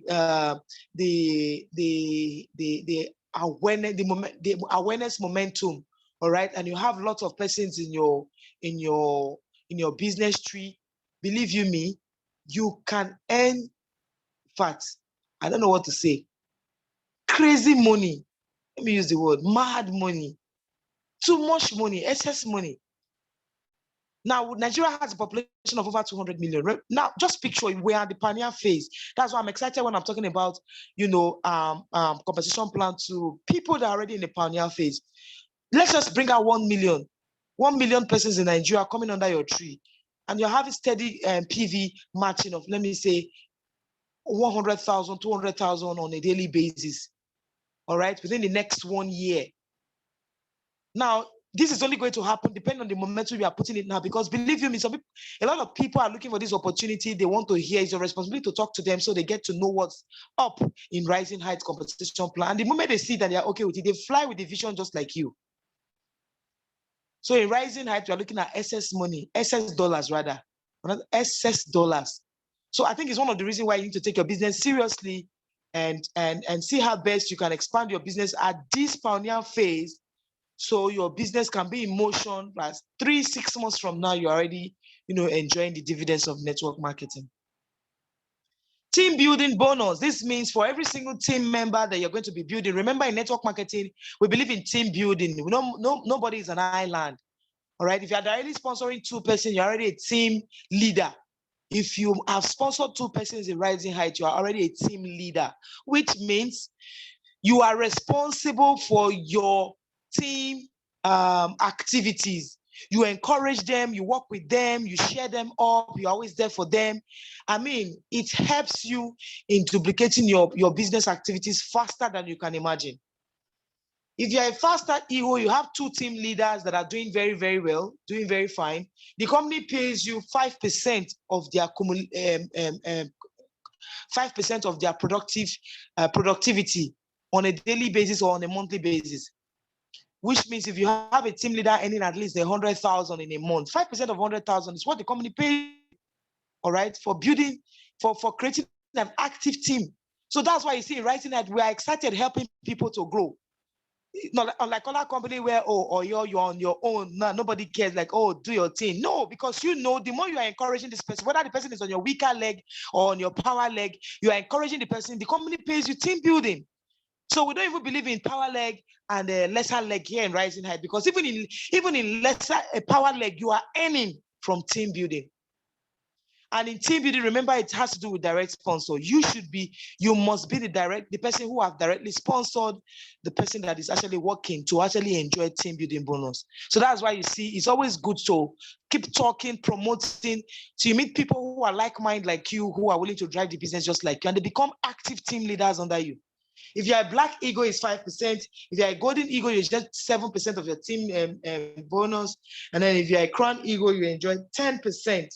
awareness, the awareness momentum, all right, and you have lots of persons in your business tree, believe you me, you can earn fat. I don't know what to say. Crazy money. Let me use the word mad money. Too much money, excess money. Now, Nigeria has a population of over 200 million. Now, just picture we are the pioneer phase. That's why I'm excited when I'm talking about, compensation plan to people that are already in the pioneer phase. Let's just bring out 1 million. 1 million persons in Nigeria coming under your tree. And you're having steady PV matching of, let me say, 100,000, 200,000 on a daily basis. All right, within the next 1 year. Now, this is only going to happen depending on the momentum we are putting it now, because believe you me, a lot of people are looking for this opportunity. They want to hear. It's your responsibility to talk to them so they get to know what's up in Rising Heights compensation plan. And the moment they see that they are okay with it, they fly with the vision just like you. So in Rising Heights, we are looking at excess money, excess dollars rather, excess dollars. So I think it's one of the reasons why you need to take your business seriously and see how best you can expand your business at this pioneer phase, so your business can be in motion. Plus 3-6 months from now, you're already, enjoying the dividends of network marketing. Team building bonus. This means for every single team member that you're going to be building. Remember, in network marketing, we believe in team building. Nobody is an island. All right. If you're directly sponsoring 2 persons, you're already a team leader. If you have sponsored 2 persons in Rising Heights, you are already a team leader, which means you are responsible for your team activities. You encourage them, you work with them, you share them up, you're always there for them. I mean, it helps you in duplicating your business activities faster than you can imagine. If you're a faster EO, you have 2 team leaders that are doing very, very well, doing very fine. The company pays you 5% of their 5% of their productivity on a daily basis or on a monthly basis. Which means if you have a team leader earning at least 100,000 in a month, 5% of 100,000 is what the company pays, all right, for building, for creating an active team. So that's why you see in Rising Heights, we are excited helping people to grow. Not unlike other company where, you're on your own, nobody cares, like, do your thing. No, because the more you are encouraging this person, whether the person is on your weaker leg or on your power leg, you are encouraging the person, the company pays you team building. So we don't even believe in power leg and a lesser leg here in Rising Heights, because even in lesser power leg, you are earning from team building. And in team building, remember, it has to do with direct sponsor. You must be the person who have directly sponsored the person that is actually working to actually enjoy team building bonus. So that's why you see, it's always good to keep talking, promoting, so you meet people who are like-minded like you, who are willing to drive the business just like you, and they become active team leaders under you. If you're a Black Eagle, it's 5%. If you're a Golden Eagle, it's just 7% of your team bonus. And then if you're a Crown Eagle, you enjoy 10%.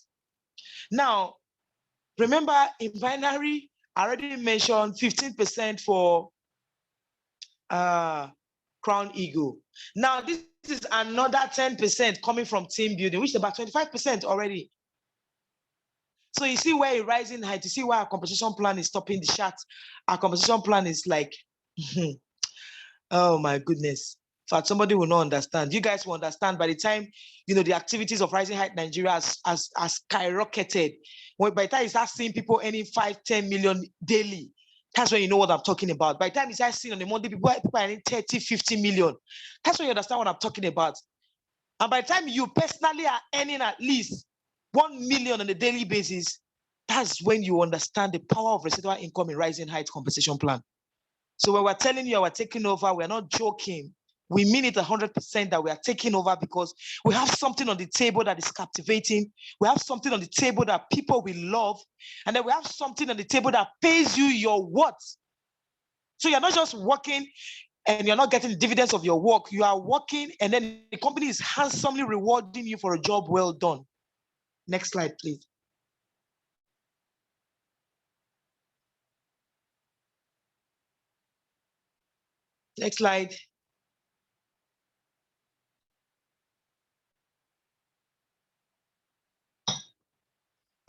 Now, remember in binary, I already mentioned 15% for Crown Eagle. Now, this is another 10% coming from team building, which is about 25% already. So you see where a Rising Height, you see where our compensation plan is topping the chart. Our compensation plan is like, oh my goodness. In fact, somebody will not understand. You guys will understand by the time, the activities of Rising Height Nigeria has skyrocketed. By the time you start seeing people earning 5-10 million daily, that's when you know what I'm talking about. By the time you start seeing on the Monday, people are earning 30-50 million. That's when you understand what I'm talking about. And by the time you personally are earning at least 1 million on a daily basis, that's when you understand the power of residual income in Rising Heights compensation plan. So when we're telling you we're taking over, we're not joking. We mean it 100% that we are taking over, because we have something on the table that is captivating. We have something on the table that people will love. And then we have something on the table that pays you your worth. So you're not just working and you're not getting the dividends of your work. You are working, and then the company is handsomely rewarding you for a job well done. Next slide, please. Next slide.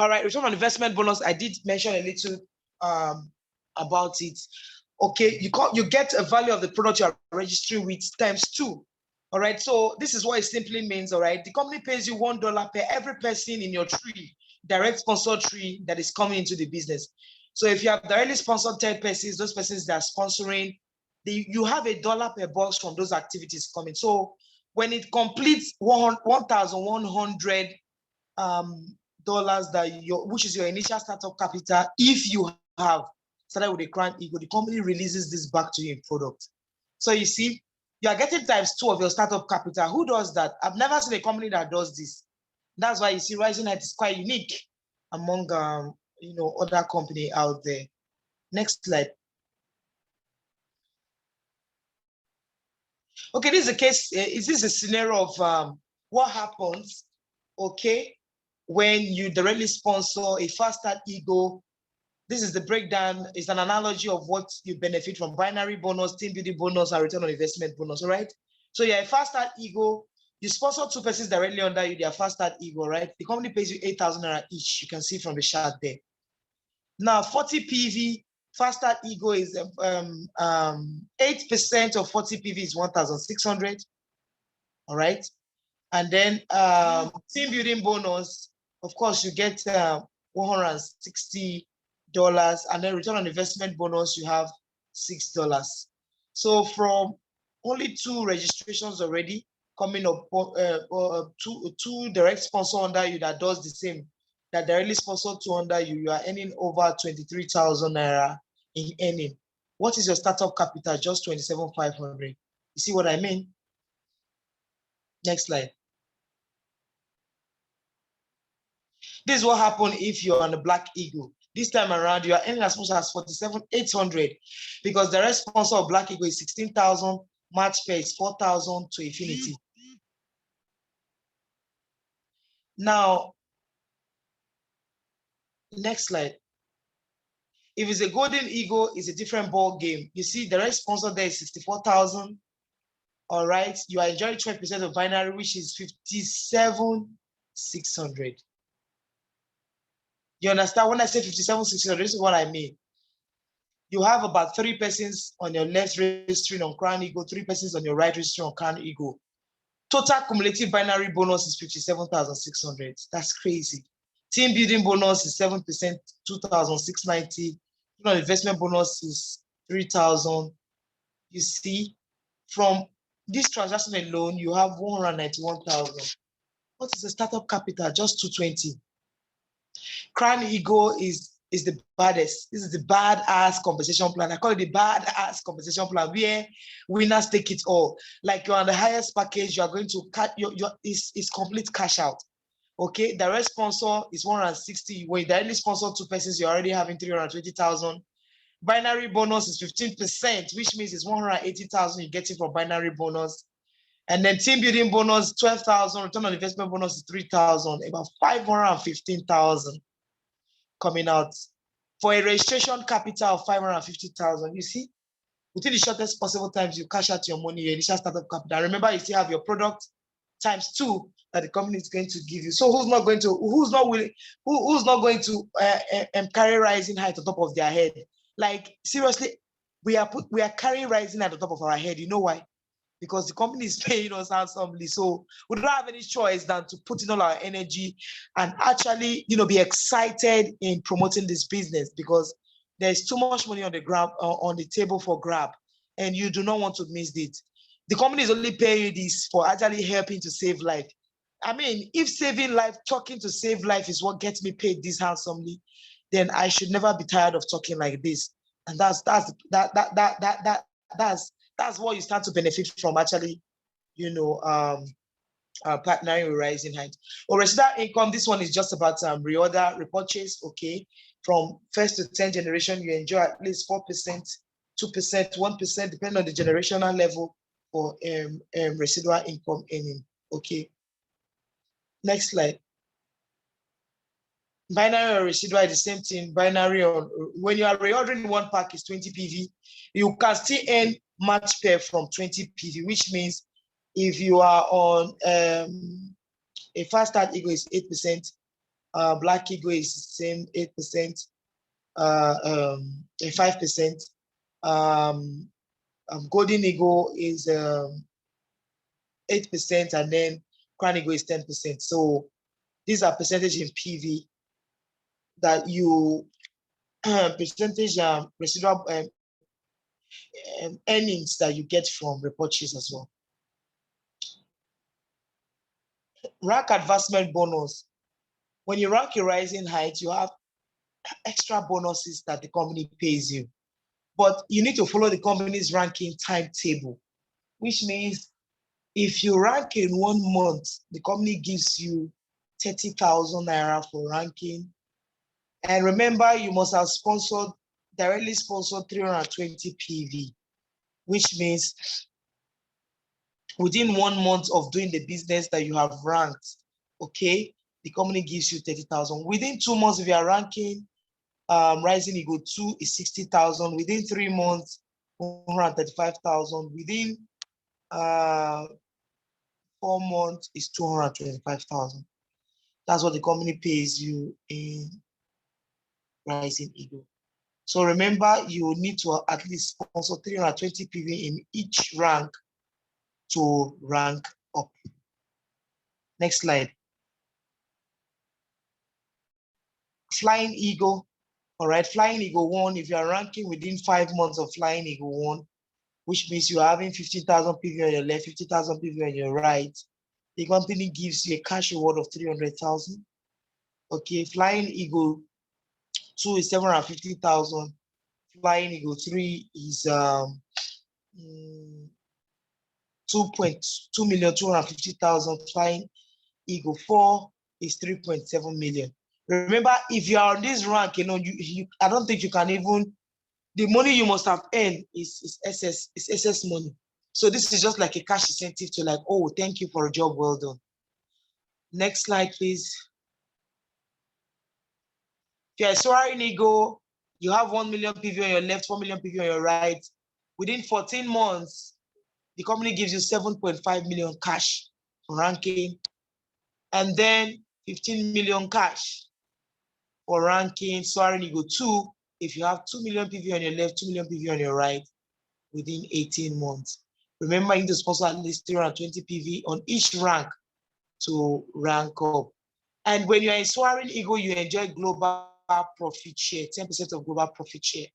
All right, return on investment bonus. I did mention a little about it. okay, you get a value of the product you are registering with times 2. All right, so this is what it simply means. All right, the company pays you $1 per every person in your tree, direct sponsor tree, that is coming into the business. So if you have directly sponsored 10 persons, those persons that are sponsoring, you have $1 per box from those activities coming. So when it completes $1,100 which is your initial startup capital, if you have started with a Crown Eagle, the company releases this back to you in product. So you see, you are getting times 2 of your startup capital. Who does that? I've never seen a company that does this. That's why you see Rising Height is quite unique among other company out there. Next slide. Okay, this is a case. Is this a scenario of what happens? Okay, when you directly sponsor a Fast Start Eagle. This is the breakdown. It's an analogy of what you benefit from: binary bonus, team building bonus, and return on investment bonus. All right. So you're a Fast Start Eagle. You sponsor 2 persons directly under you. They are Fast Start Eagle, right? The company pays you 8,000 naira each. You can see from the chart there. Now 40 PV Fast Start Eagle is 8% of 40 PV is 1,600. All right. And then team building bonus, of course, you get $160, and then return on investment bonus, you have $6. So from only 2 registrations already coming up, two direct sponsor under you that does the same, that directly sponsor 2 under you, you are earning over 23,000 naira in earning. What is your startup capital? Just 27,500. You see what I mean? Next slide. This is what happened if you're on the Black Eagle. This time around, you are earning as much as 47,800 because the rest sponsor of Black Eagle is 16,000, match pay is 4,000 to infinity. Now, next slide. If it's a Golden Eagle, it's a different ball game. You see, the rest sponsor there is 64,000. All right, you are enjoying 20% of binary, which is 57,600. You understand? When I say 57,600, this is what I mean. You have about 3 persons on your left registering on Crown Eagle, 3 persons on your right registering on Crown Eagle. Total cumulative binary bonus is 57,600. That's crazy. Team building bonus is 7%, 2,690. Investment bonus is 3,000. You see, from this transaction alone, you have 191,000. What is the startup capital? Just 220. Crown Eagle is the baddest. This is the badass compensation plan. I call it the badass compensation plan, where winners take it all. Like you're on the highest package, you are going to cut it's complete cash out. Okay, direct sponsor is 160. When you directly sponsor 2 persons, you're already having 320,000. Binary bonus is 15%, which means it's 180,000 you're getting from binary bonus. And then team building bonus, 12,000. Return on investment bonus is 3,000. About 515,000 coming out for a registration capital of 550,000. You see, within the shortest possible times, you cash out your money, your initial startup capital. Remember, you still have your product times 2 that the company is going to give you. So who's not going to carry Rising Height on top of their head? Like seriously, we are carrying Rising at the top of our head. You know why? Because the company is paying us handsomely. So we don't have any choice than to put in all our energy and actually, be excited in promoting this business, because there's too much money on the table for grab, and you do not want to miss it. The company is only paying you this for actually helping to save life. I mean, if saving life, talking to save life is what gets me paid this handsomely, then I should never be tired of talking like this. And that's what you start to benefit from, actually, partnering with Rising Height. Or residual income, this one is just about reorder, repurchase, okay? From 1st to 10th generation, you enjoy at least 4%, 2%, 1%, depending on the generational level for residual income earning, okay? Next slide. Binary or residual is the same thing. Binary, or when you are reordering one pack is 20 PV, you can still earn match pair from 20 PV, which means if you are on a Fast Start Eagle is 8%, Black Eagle is the same 8%, 5%, Golden Eagle is 8%, and then Crown Eagle is 10%. So these are percentage in PV that you percentage residual earnings that you get from repurchase as well. Rank advancement bonus. When you rank a rising height, you have extra bonuses that the company pays you. But you need to follow the company's ranking timetable, which means if you rank in 1 month, the company gives you 30,000 naira for ranking. And remember, you must have directly sponsored 320 PV, which means within 1 month of doing the business that you have ranked, okay, the company gives you 30,000. Within 2 months, if you are ranking Rising Eagle 2 is 60,000. Within 3 months, 135,000. Within 4 months is 225,000. That's what the company pays you in Rising Eagle. So remember, you need to at least sponsor 320 PV in each rank to rank up. Next slide. Flying Eagle. All right, Flying Eagle 1, if you are ranking within 5 months of Flying Eagle 1, which means you are having 50,000 PV on your left, 50,000 PV on your right, the company gives you a cash reward of 300,000. Okay, Flying Eagle 2 is 750,000. Flying Eagle 3 is 2,250,000. Flying Eagle 4 is 3.7 million. Remember, if you are on this rank, you know, I don't think you can even, the money you must have earned is SS money. So this is just like a cash incentive to like, oh, thank you for a job well done. Next slide, please. If you're a Soaring Eagle, you have 1 million PV on your left, 4 million PV on your right. Within 14 months, the company gives you 7.5 million cash for ranking, and then 15 million cash for ranking Soaring Eagle 2 if you have 2 million PV on your left, 2 million PV on your right within 18 months. Remember, you need to sponsor at least 320 PV on each rank to rank up. And when you're in Soaring Eagle, you enjoy global profit share, 10% of global profit share.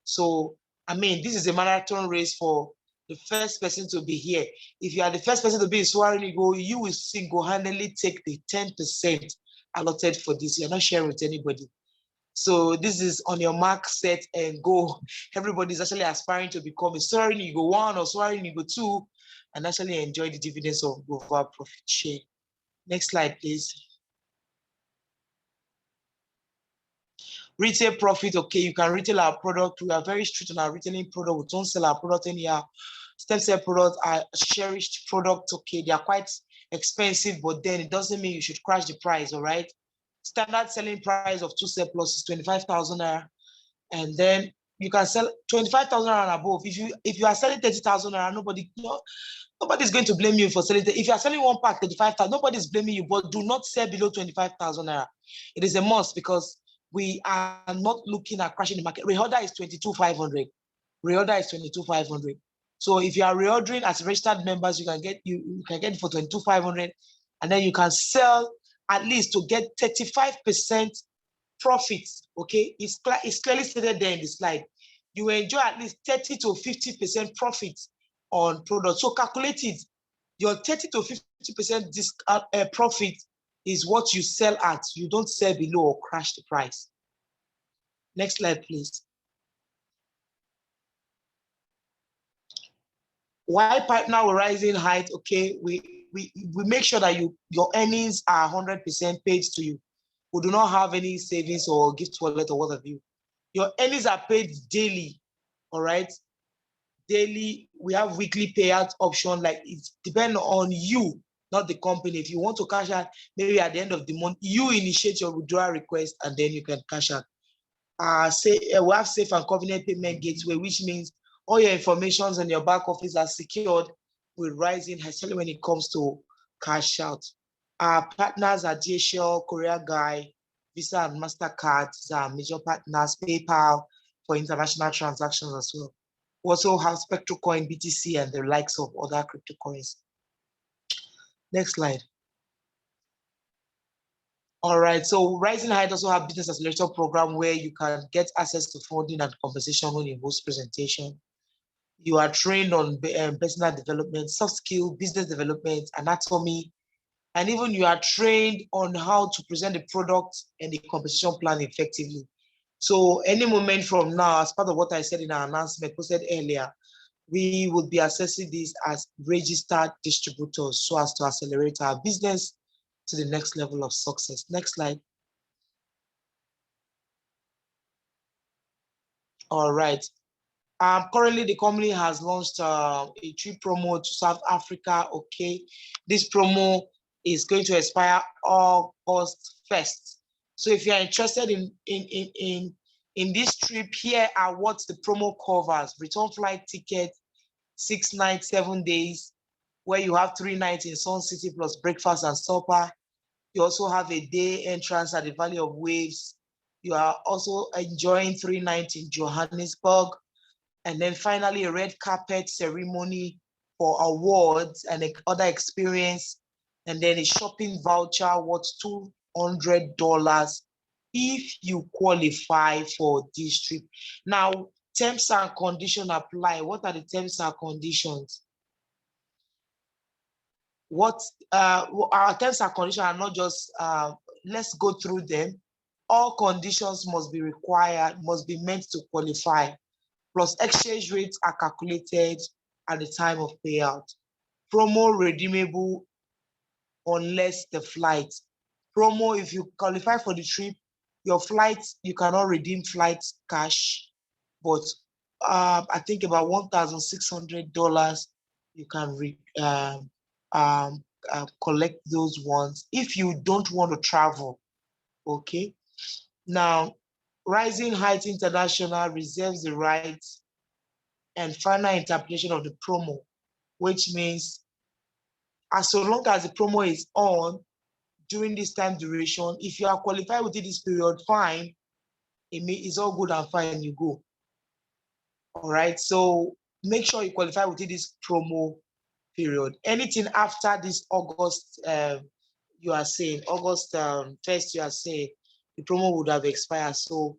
So, I mean, this is a marathon race for the first person to be here. If you are the first person to be in Soaring Eagle, you will single-handedly take the 10% allotted for this. You're not sharing with anybody. So this is on your mark, set, and go. Everybody's actually aspiring to become a Soaring Eagle 1 or Soaring Eagle 2 and actually enjoy the dividends of global profit share. Next slide, please. Retail profit, okay, you can retail our product. We are very strict on our retailing product. We don't sell our product anyhow. Stem cell products are cherished products, okay, they are quite expensive, but then it doesn't mean you should crash the price, all right? Standard selling price of 2cell plus is 25,000 naira, and then you can sell 25,000 naira and above. If you are selling 30,000 naira, nobody's going to blame you for selling. If you are selling one pack 35,000, nobody's blaming you, but do not sell below 25,000 naira. It is a must because we are not looking at crashing the market. Reorder is 22,500. Reorder is 22,500. So if you are reordering as registered members, you can get it for 22,500, and then you can sell at least to get 35% profits. Okay, it's clearly stated there in the slide. You enjoy at least 30 to 50% profit on products. So calculate it. Your 30 to 50% profit is what you sell at. You don't sell below or crash the price. Next slide, please. Why partner with Rising Height? Okay, we make sure that your earnings are 100% paid to you. We do not have any savings or gift wallet or what have you. Your earnings are paid daily, all right? Daily, we have weekly payout option. Like it depends on you, not the company. If you want to cash out, maybe at the end of the month, you initiate your withdrawal request and then you can cash out. We have safe and convenient payment gateway, which means all your informations and your back office are secured with Rising, especially when it comes to cash out. Our partners are DHL, Korea Guy, Visa and MasterCard are major partners, PayPal for international transactions as well. We also have SpectroCoin, BTC, and the likes of other crypto coins. Next slide. All right, so Rising Height also have business accelerator program where you can get access to funding and compensation when you host presentation. You are trained on personal development, soft skill, business development, anatomy, and even you are trained on how to present the product and the compensation plan effectively. So any moment from now, as part of what I said in our announcement posted earlier, we would be assessing this as registered distributors so as to accelerate our business to the next level of success. Next slide. All right. Currently, the company has launched a trip promo to South Africa. Okay, this promo is going to expire August 1st. So if you are interested in this trip, here are what the promo covers: return flight ticket, 6 nights, 7 days, where you have 3 nights in Sun City plus breakfast and supper. You also have a day entrance at the Valley of Waves. You are also enjoying 3 nights in Johannesburg. And then finally, a red carpet ceremony for awards and other experience. And then a shopping voucher worth $200 if you qualify for this trip. Now, terms and conditions apply. What are the terms and conditions? What our terms and conditions are not just, let's go through them. All conditions must be required, must be meant to qualify. Plus exchange rates are calculated at the time of payout. Promo redeemable unless the flight. Promo, if you qualify for the trip, your flight, you cannot redeem flight cash, but I think about $1,600 you can collect those ones if you don't want to travel, okay? Now, Rising Heights International reserves the right and final interpretation of the promo, which means as so long as the promo is on during this time duration, if you are qualified within this period, fine, it's all good and fine, you go. All right, so make sure you qualify within this promo period. Anything after this August, you are saying, August 1st, you are saying, the promo would have expired. So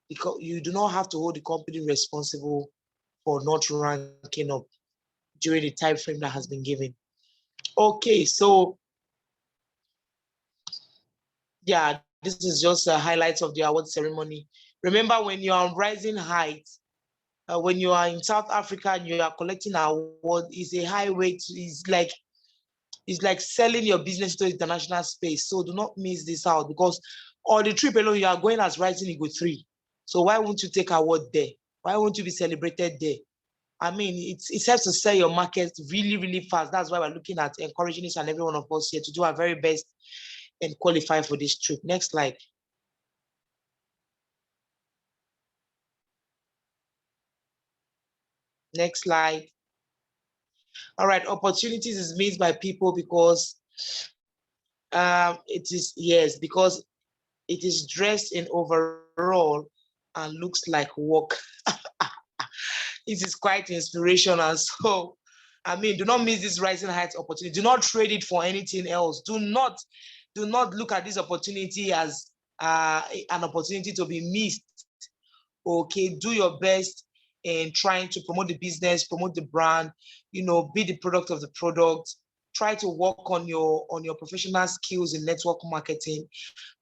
you do not have to hold the company responsible for not ranking up during the time frame that has been given. Okay, so yeah, this is just a highlight of the award ceremony. Remember, when you are on Rising Heights, when you are in South Africa and you are collecting an award, is a highway to, it's like selling your business to international space. So do not miss this out, because on the trip alone, you are going as Rising Eagle 3. So why won't you take award there? Why won't you be celebrated there? I mean, it helps to sell your market really, really fast. That's why we're looking at encouraging each and every one of us here to do our very best and qualify for this trip. Next slide. Next slide. All right, opportunities is made by people because because it is dressed in overall and looks like work. It is quite inspirational. So, I mean, do not miss this Rising Heights opportunity. Do not trade it for anything else. Do not look at this opportunity as an opportunity to be missed. Okay, do your best in trying to promote the business, promote the brand, be the product of the product. Try to work on your professional skills in network marketing.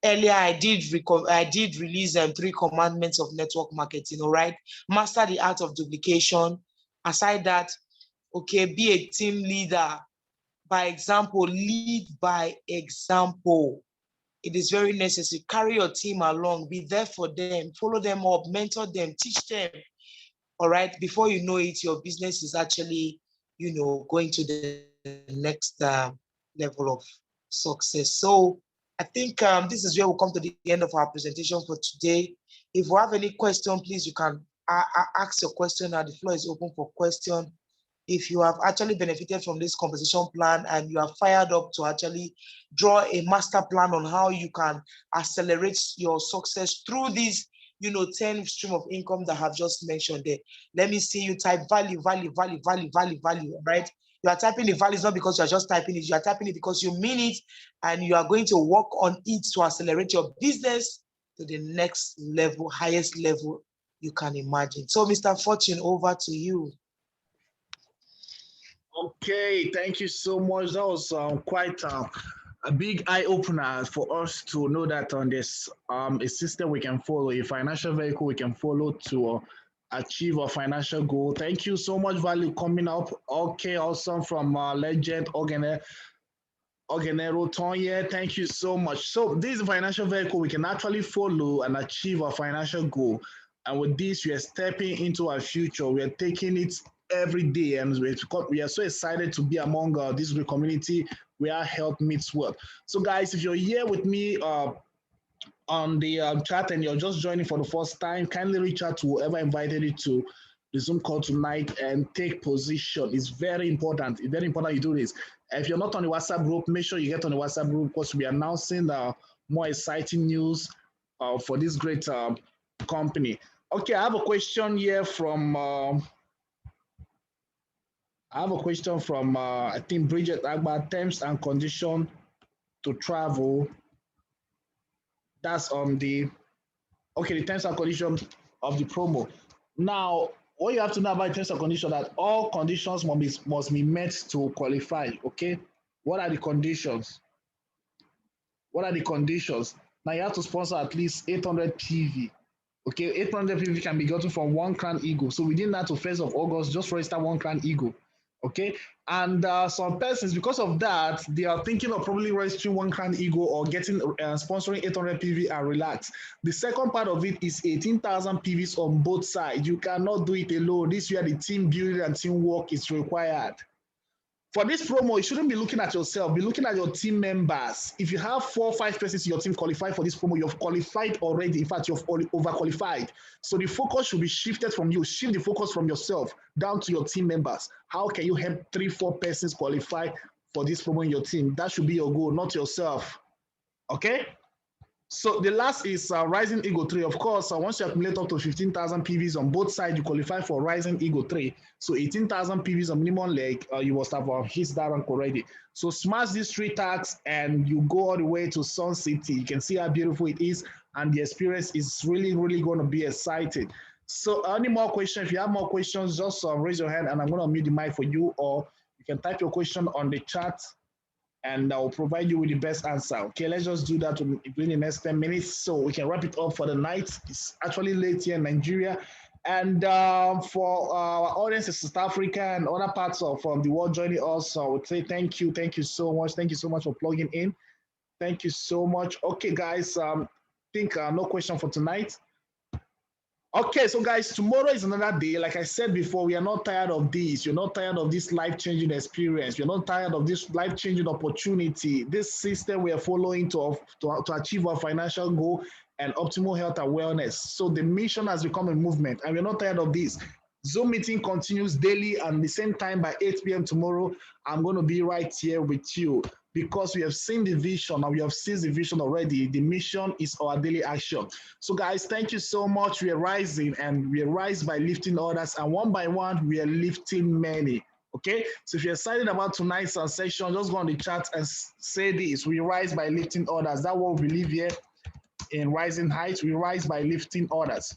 Earlier, I did release 3 commandments of network marketing. All right, master the art of duplication. Aside that, okay, be a team leader by example. Lead by example. It is very necessary. Carry your team along. Be there for them. Follow them up. Mentor them. Teach them. All right. Before you know it, your business is actually, going to the next level of success. So I think this is where we'll come to the end of our presentation for today. If you have any question, please, you can ask your question, and the floor is open for question. If you have actually benefited from this compensation plan and you are fired up to actually draw a master plan on how you can accelerate your success through this 10 stream of income that I have just mentioned there. Let me see you type value, value, value, value, value, value, right? You are typing the values not because you are just typing it, you are typing it because you mean it, and you are going to work on it to accelerate your business to the next level, highest level you can imagine. So, Mr. Fortune, over to you. Okay, thank you so much. That was quite a big eye opener for us to know that on this a system we can follow, a financial vehicle we can follow to achieve a financial goal. Thank you so much, Value, coming up. Okay, awesome, from Legend Ogenero Tonye. Thank you so much. So this is a financial vehicle we can actually follow and achieve a financial goal. And with this, we are stepping into our future. We are taking it every day, and we are so excited to be among this great community where health meets wealth. So guys, if you're here with me on the chat and you're just joining for the first time, kindly reach out to whoever invited you to the Zoom call tonight and take position. It's very important. It's very important you do this. If you're not on the WhatsApp group, make sure you get on the WhatsApp group, because we're announcing more exciting news for this great company. Okay, I have a question here from I think Bridget Agba. Terms and condition to travel. That's on the terms and conditions of the promo. Now, what you have to know about terms and conditions, that all conditions must be met to qualify. Okay, what are the conditions? What are the conditions? Now you have to sponsor at least 800 PV. Okay, 800 PV can be gotten from One Crown Eagle. So within that to 1st of August, just register One Crown Eagle. Okay, and some persons, because of that, they are thinking of probably registering One Crown Eagle or getting sponsoring 800 PV and relax. The second part of it is 18,000 PVs on both sides. You cannot do it alone. This is where the team building and teamwork is required. For this promo, you shouldn't be looking at yourself, be looking at your team members. If you have 4 or 5 persons in your team qualified for this promo, you've qualified already. In fact, you've overqualified. So the focus should be shifted from you. Shift the focus from yourself down to your team members. How can you help 3 or 4 persons qualify for this promo in your team? That should be your goal, not yourself. Okay? So the last is Rising Eagle 3. Of course, once you accumulate up to 15,000 PVs on both sides, you qualify for Rising Eagle 3. So 18,000 PVs on minimum leg, you must have hit that rank already. So smash these 3 tags and you go all the way to Sun City. You can see how beautiful it is, and the experience is really, really going to be exciting. So any more questions? If you have more questions, just raise your hand and I'm going to mute the mic for you, or you can type your question on the chat and I'll provide you with the best answer. Okay, let's just do that within the next 10 minutes so we can wrap it up for the night. It's actually late here in Nigeria. And for our audience in South Africa and other parts of the world joining us, I would say thank you so much. Thank you so much for plugging in. Thank you so much. Okay, guys, I think no question for tonight. Okay, so guys, tomorrow is another day. Like I said before, we are not tired of this. You're not tired of this life-changing experience. You're not tired of this life-changing opportunity. This system we are following to achieve our financial goal and optimal health and wellness. So the mission has become a movement, and we're not tired of this. Zoom meeting continues daily, and the same time by 8 p.m. tomorrow, I'm going to be right here with you, because we have seen the vision and we have seen the vision already. The mission is our daily action. So guys, thank you so much. We are rising, and we rise by lifting others, and one by one, we are lifting many. Okay, so if you're excited about tonight's session, just go on the chat and say this: we rise by lifting others. That's what we believe here in Rising Heights. We rise by lifting others,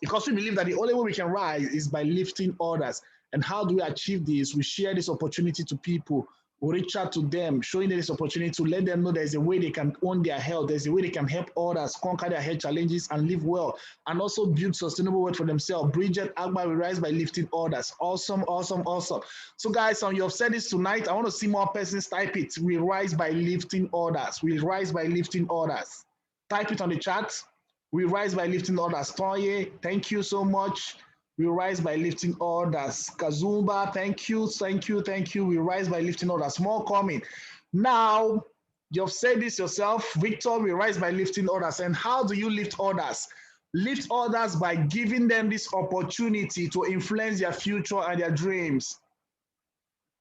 because we believe that the only way we can rise is by lifting others. And how do we achieve this? We share this opportunity to people. We reach out to them, showing them this opportunity to let them know there's a way they can own their health. There's a way they can help others conquer their health challenges and live well, and also build sustainable wealth for themselves. Bridget Agba, we rise by lifting others. Awesome, awesome, awesome. So guys, you have said this tonight. I want to see more persons type it. We rise by lifting others. We rise by lifting others. Type it on the chat. We rise by lifting others. Toye, thank you so much. We rise by lifting others. Kazumba, thank you, thank you, thank you. We rise by lifting others. More coming. Now, you've said this yourself. Victor, we rise by lifting others. And how do you lift others? Lift others by giving them this opportunity to influence their future and their dreams.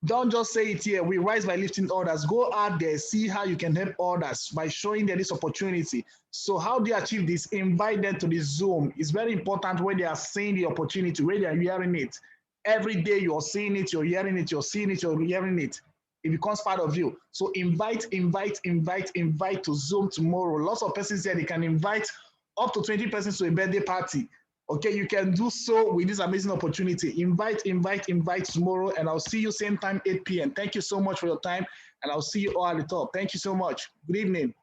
Don't just say it here. We rise by lifting others. Go out there, see how you can help others by showing them this opportunity. So how do you achieve this? Invite them to the Zoom. It's very important when they are seeing the opportunity, when they are hearing it. Every day you're seeing it, you're hearing it, you're seeing it, you're hearing it. It becomes part of you. So invite to Zoom tomorrow. Lots of persons here, they can invite up to 20 persons to a birthday party. Okay, you can do so with this amazing opportunity. Invite tomorrow, and I'll see you same time, 8 p.m. Thank you so much for your time, and I'll see you all at the top. Thank you so much. Good evening.